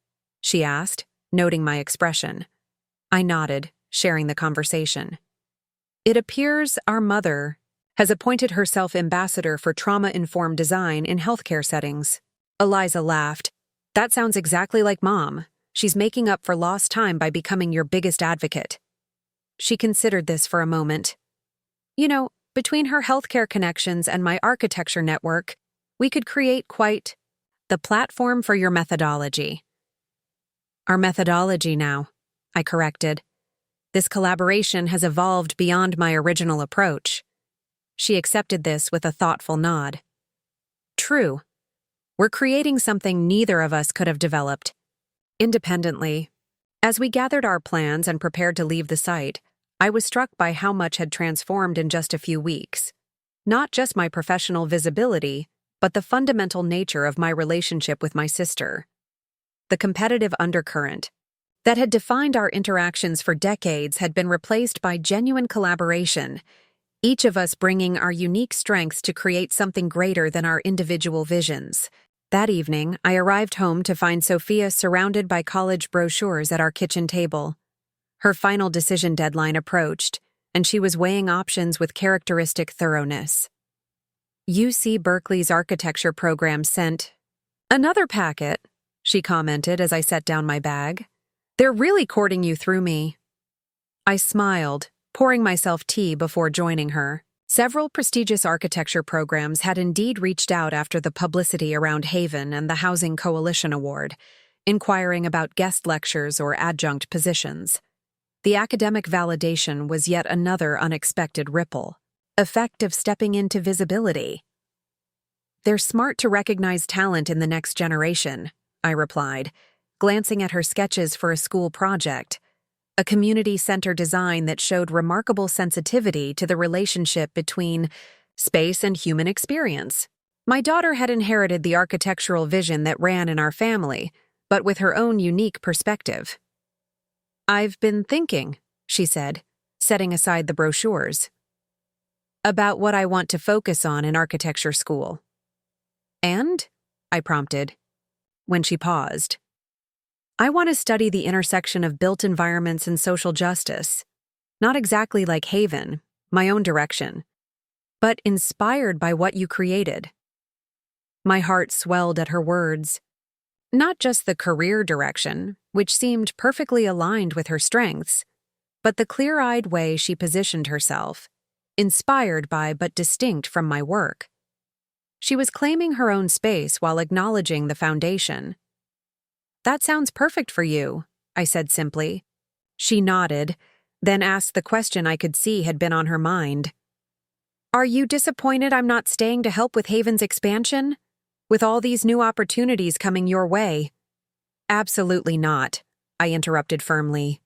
she asked, noting my expression. I nodded, sharing the conversation. "It appears our mother has appointed herself ambassador for trauma-informed design in healthcare settings." Eliza laughed. "That sounds exactly like Mom. She's making up for lost time by becoming your biggest advocate." She considered this for a moment. "You know, between her healthcare connections and my architecture network, we could create quite the platform for your methodology." "Our methodology now," I corrected. "This collaboration has evolved beyond my original approach." She accepted this with a thoughtful nod. "True. We're creating something neither of us could have developed independently." As we gathered our plans and prepared to leave the site, I was struck by how much had transformed in just a few weeks. Not just my professional visibility, but the fundamental nature of my relationship with my sister. The competitive undercurrent that had defined our interactions for decades had been replaced by genuine collaboration, each of us bringing our unique strengths to create something greater than our individual visions. That evening, I arrived home to find Sophia surrounded by college brochures at our kitchen table. Her final decision deadline approached, and she was weighing options with characteristic thoroughness. "UC Berkeley's architecture program sent another packet," she commented as I set down my bag. "They're really courting you through me." I smiled, pouring myself tea before joining her. Several prestigious architecture programs had indeed reached out after the publicity around Haven and the Housing Coalition Award, inquiring about guest lectures or adjunct positions. The academic validation was yet another unexpected ripple. Effect of stepping into visibility. "They're smart to recognize talent in the next generation," I replied, glancing at her sketches for a school project, a community center design that showed remarkable sensitivity to the relationship between space and human experience. My daughter had inherited the architectural vision that ran in our family, but with her own unique perspective. "I've been thinking," she said, setting aside the brochures, "about what I want to focus on in architecture school." "And?" I prompted, when she paused. "I want to study the intersection of built environments and social justice. Not exactly like Haven, my own direction, but inspired by what you created." My heart swelled at her words. Not just the career direction, which seemed perfectly aligned with her strengths, but the clear-eyed way she positioned herself, inspired by but distinct from my work. She was claiming her own space while acknowledging the foundation. "That sounds perfect for you," I said simply. She nodded, then asked the question I could see had been on her mind. "Are you disappointed I'm not staying to help with Haven's expansion? With all these new opportunities coming your way?" "Absolutely not," I interrupted firmly.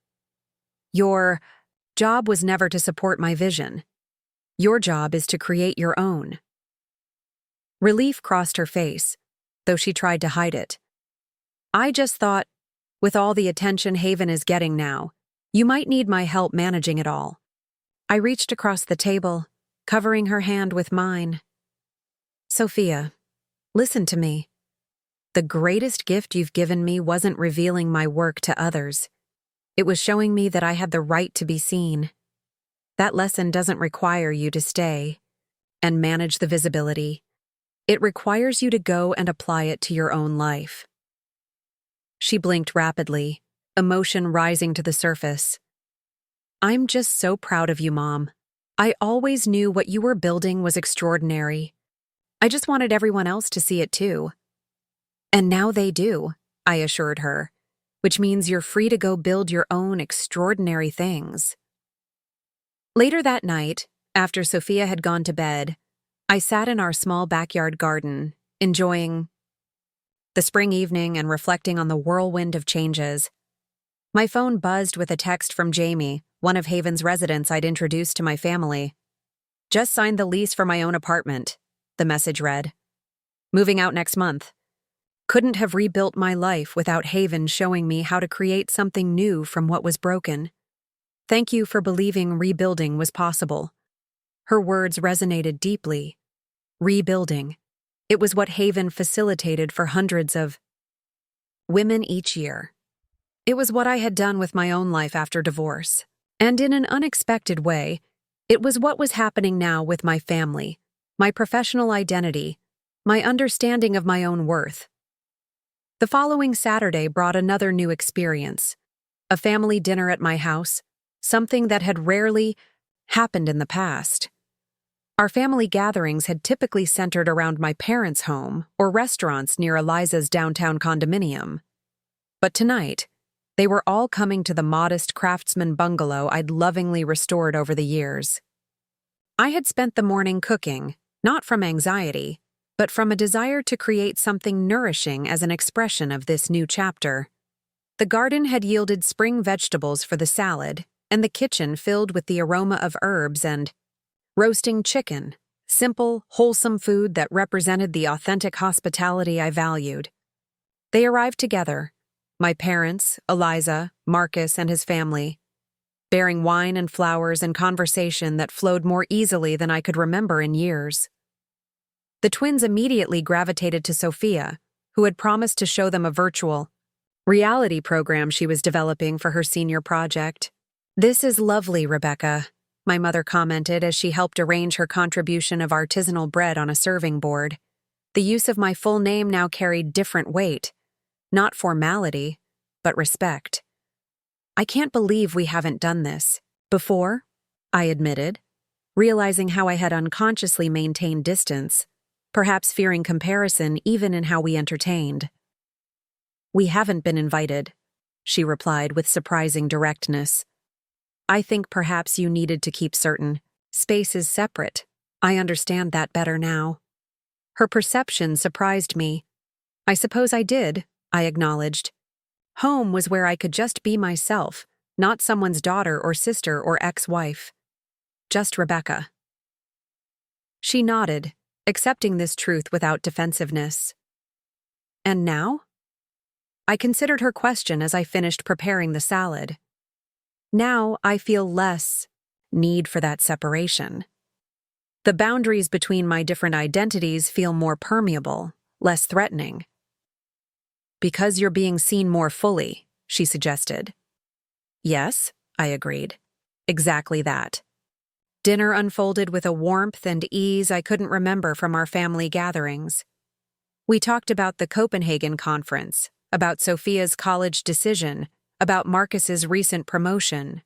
"Your job was never to support my vision. Your job is to create your own." Relief crossed her face, though she tried to hide it. "I just thought, with all the attention Haven is getting now, you might need my help managing it all." I reached across the table, covering her hand with mine. "Sophia, listen to me. The greatest gift you've given me wasn't revealing my work to others. It was showing me that I had the right to be seen. That lesson doesn't require you to stay and manage the visibility. It requires you to go and apply it to your own life." She blinked rapidly, emotion rising to the surface. "I'm just so proud of you, Mom. I always knew what you were building was extraordinary. I just wanted everyone else to see it too. And now they do," I assured her, "which means you're free to go build your own extraordinary things." Later that night, after Sophia had gone to bed, I sat in our small backyard garden, enjoying the spring evening and reflecting on the whirlwind of changes. My phone buzzed with a text from Jamie, one of Haven's residents I'd introduced to my family. "Just signed the lease for my own apartment," the message read. "Moving out next month. Couldn't have rebuilt my life without Haven showing me how to create something new from what was broken. Thank you for believing rebuilding was possible." Her words resonated deeply. Rebuilding. It was what Haven facilitated for hundreds of women each year. It was what I had done with my own life after divorce. And in an unexpected way, it was what was happening now with my family, my professional identity, my understanding of my own worth. The following Saturday brought another new experience. A family dinner at my house, something that had rarely happened in the past. Our family gatherings had typically centered around my parents' home or restaurants near Eliza's downtown condominium. But tonight, they were all coming to the modest craftsman bungalow I'd lovingly restored over the years. I had spent the morning cooking, not from anxiety, but from a desire to create something nourishing as an expression of this new chapter. The garden had yielded spring vegetables for the salad, and the kitchen filled with the aroma of herbs and roasting chicken, simple, wholesome food that represented the authentic hospitality I valued. They arrived together, my parents, Eliza, Marcus, and his family, bearing wine and flowers and conversation that flowed more easily than I could remember in years. The twins immediately gravitated to Sophia, who had promised to show them a virtual reality program she was developing for her senior project. "This is lovely, Rebecca," my mother commented as she helped arrange her contribution of artisanal bread on a serving board. The use of my full name now carried different weight, not formality, but respect. "I can't believe we haven't done this before," I admitted, realizing how I had unconsciously maintained distance, perhaps fearing comparison even in how we entertained. "We haven't been invited," she replied with surprising directness. "I think perhaps you needed to keep certain spaces separate. I understand that better now." Her perception surprised me. "I suppose I did," I acknowledged. Home was where I could just be myself, not someone's daughter or sister or ex-wife. Just Rebecca. She nodded, accepting this truth without defensiveness. "And now?" I considered her question as I finished preparing the salad. "Now I feel less need for that separation. The boundaries between my different identities feel more permeable, less threatening." "Because you're being seen more fully," she suggested. "Yes," I agreed. "Exactly that." Dinner unfolded with a warmth and ease I couldn't remember from our family gatherings. We talked about the Copenhagen conference, about Sophia's college decision, about Marcus's recent promotion.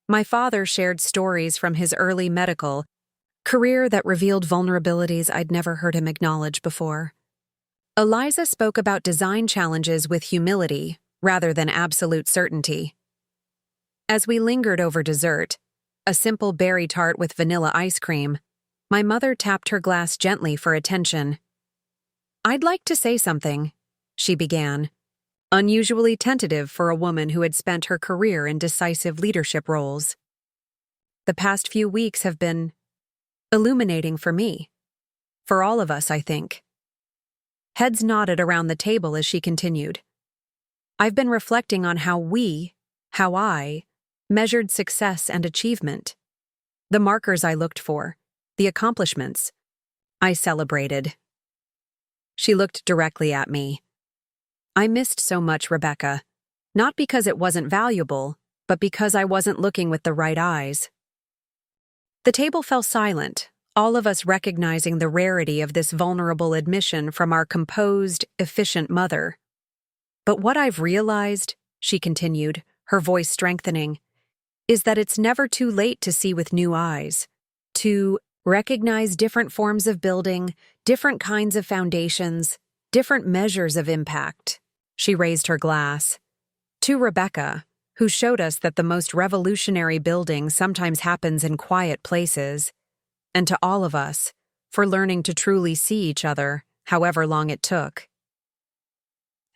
My father shared stories from his early medical career that revealed vulnerabilities I'd never heard him acknowledge before. Eliza spoke about design challenges with humility rather than absolute certainty. As we lingered over dessert, a simple berry tart with vanilla ice cream, my mother tapped her glass gently for attention. "I'd like to say something," she began, unusually tentative for a woman who had spent her career in decisive leadership roles. "The past few weeks have been illuminating for me. For all of us, I think." Heads nodded around the table as she continued. "I've been reflecting on how I, measured success and achievement. The markers I looked for, the accomplishments I celebrated." She looked directly at me. "I missed so much, Rebecca. Not because it wasn't valuable, but because I wasn't looking with the right eyes." The table fell silent, all of us recognizing the rarity of this vulnerable admission from our composed, efficient mother. "But what I've realized," she continued, her voice strengthening, "is that it's never too late to see with new eyes, to recognize different forms of building, different kinds of foundations, different measures of impact." She raised her glass. "To Rebecca, who showed us that the most revolutionary building sometimes happens in quiet places, and to all of us, for learning to truly see each other, however long it took."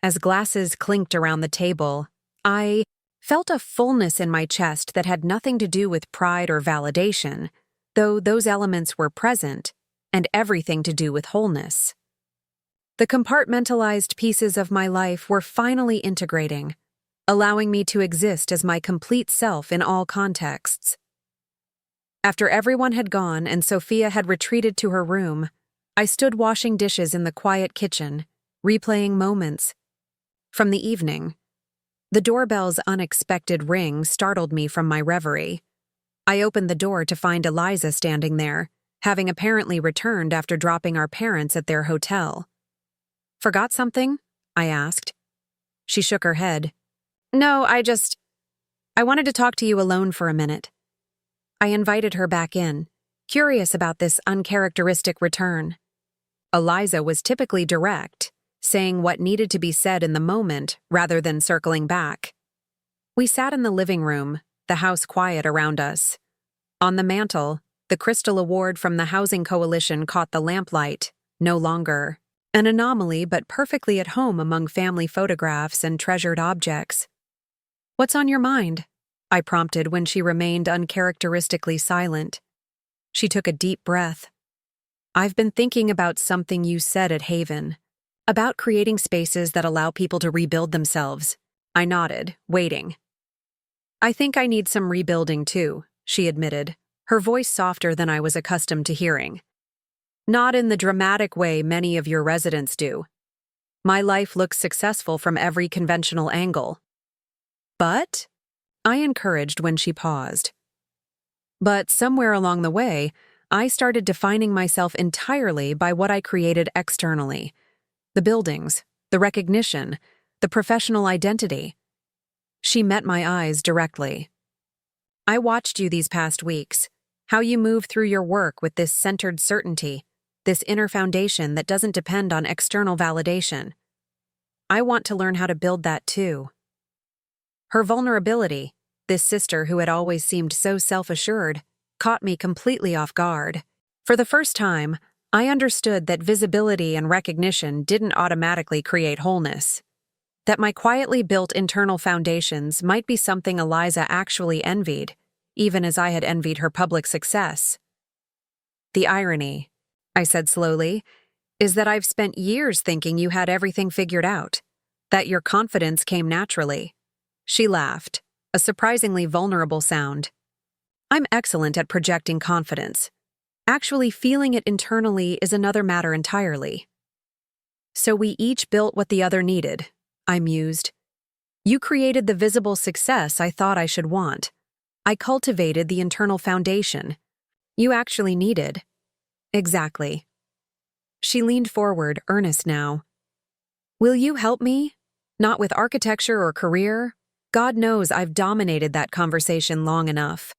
As glasses clinked around the table, I felt a fullness in my chest that had nothing to do with pride or validation, though those elements were present, and everything to do with wholeness. The compartmentalized pieces of my life were finally integrating, allowing me to exist as my complete self in all contexts. After everyone had gone and Sophia had retreated to her room, I stood washing dishes in the quiet kitchen, replaying moments from the evening. The doorbell's unexpected ring startled me from my reverie. I opened the door to find Eliza standing there, having apparently returned after dropping our parents at their hotel. "Forgot something?" I asked. She shook her head. "No, I wanted to talk to you alone for a minute." I invited her back in, curious about this uncharacteristic return. Eliza was typically direct, saying what needed to be said in the moment rather than circling back. We sat in the living room, the house quiet around us. On the mantel, the Crystal Award from the Housing Coalition caught the lamplight, no longer an anomaly but perfectly at home among family photographs and treasured objects. "What's on your mind?" I prompted when she remained uncharacteristically silent. She took a deep breath. "I've been thinking about something you said at Haven, about creating spaces that allow people to rebuild themselves." I nodded, waiting. "I think I need some rebuilding too," she admitted, her voice softer than I was accustomed to hearing. "Not in the dramatic way many of your residents do. My life looks successful from every conventional angle." "But?" I encouraged when she paused. "But somewhere along the way, I started defining myself entirely by what I created externally. The buildings, the recognition, the professional identity." She met my eyes directly. "I watched you these past weeks. How you move through your work with this centered certainty, this inner foundation that doesn't depend on external validation. I want to learn how to build that too. Her vulnerability, this sister who had always seemed so self-assured, caught me completely off guard. For the first time, I understood that visibility and recognition didn't automatically create wholeness. That my quietly built internal foundations might be something Eliza actually envied, even as I had envied her public success. The irony, I said slowly, is that I've spent years thinking you had everything figured out, that your confidence came naturally. She laughed, a surprisingly vulnerable sound. I'm excellent at projecting confidence. Actually feeling it internally is another matter entirely. So we each built what the other needed, I mused. You created the visible success I thought I should want. I cultivated the internal foundation you actually needed. Exactly. She leaned forward, earnest now. Will you help me? Not with architecture or career. God knows I've dominated that conversation long enough.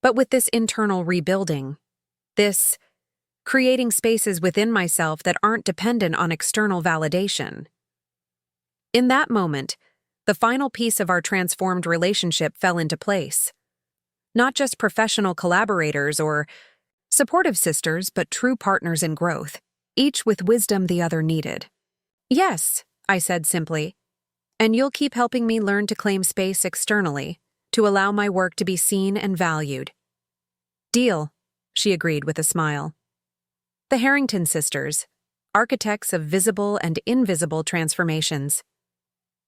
But with this internal rebuilding, this creating spaces within myself that aren't dependent on external validation. In that moment, the final piece of our transformed relationship fell into place. Not just professional collaborators or supportive sisters, but true partners in growth, each with wisdom the other needed. Yes, I said simply, and you'll keep helping me learn to claim space externally, to allow my work to be seen and valued. Deal, she agreed with a smile. The Harrington sisters, architects of visible and invisible transformations.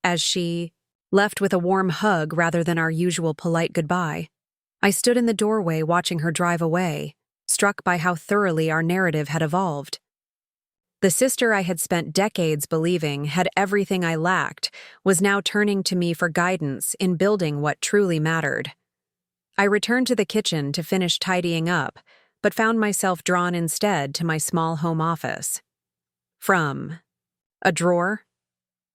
As she left with a warm hug rather than our usual polite goodbye, I stood in the doorway watching her drive away, struck by how thoroughly our narrative had evolved. The sister I had spent decades believing had everything I lacked was now turning to me for guidance in building what truly mattered. I returned to the kitchen to finish tidying up, but found myself drawn instead to my small home office. From a drawer,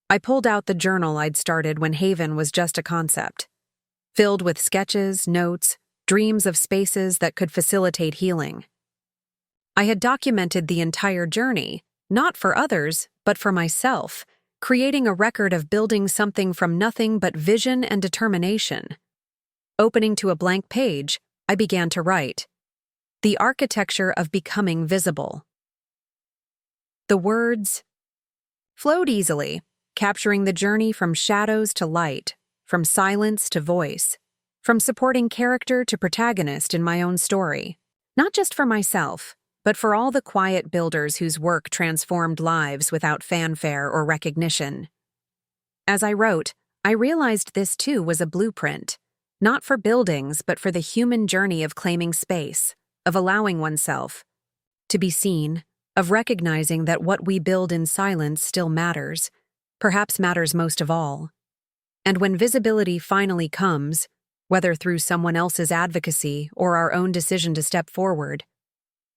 I pulled out the journal I'd started when Haven was just a concept, filled with sketches, notes, dreams of spaces that could facilitate healing. I had documented the entire journey, not for others, but for myself, creating a record of building something from nothing but vision and determination. Opening to a blank page, I began to write. The architecture of becoming visible. The words flowed easily, capturing the journey from shadows to light, from silence to voice, from supporting character to protagonist in my own story, not just for myself, but for all the quiet builders whose work transformed lives without fanfare or recognition. As I wrote, I realized this too was a blueprint, not for buildings but for the human journey of claiming space, of allowing oneself to be seen, of recognizing that what we build in silence still matters, perhaps matters most of all. And when visibility finally comes, whether through someone else's advocacy or our own decision to step forward,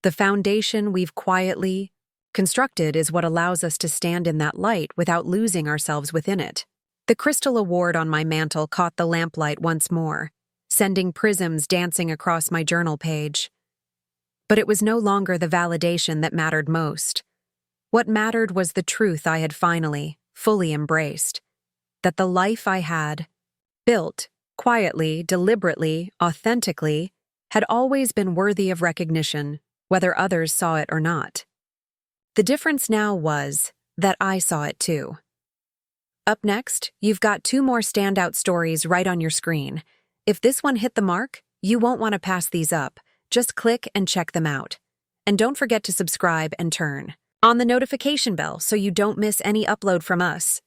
the foundation we've quietly constructed is what allows us to stand in that light without losing ourselves within it. The crystal award on my mantle caught the lamplight once more, sending prisms dancing across my journal page. But it was no longer the validation that mattered most. What mattered was the truth I had finally, fully embraced. That the life I had built, quietly, deliberately, authentically, had always been worthy of recognition, whether others saw it or not. The difference now was that I saw it too. Up next, you've got 2 more standout stories right on your screen. If this one hit the mark, you won't want to pass these up. Just click and check them out. And don't forget to subscribe and turn on the notification bell so you don't miss any upload from us.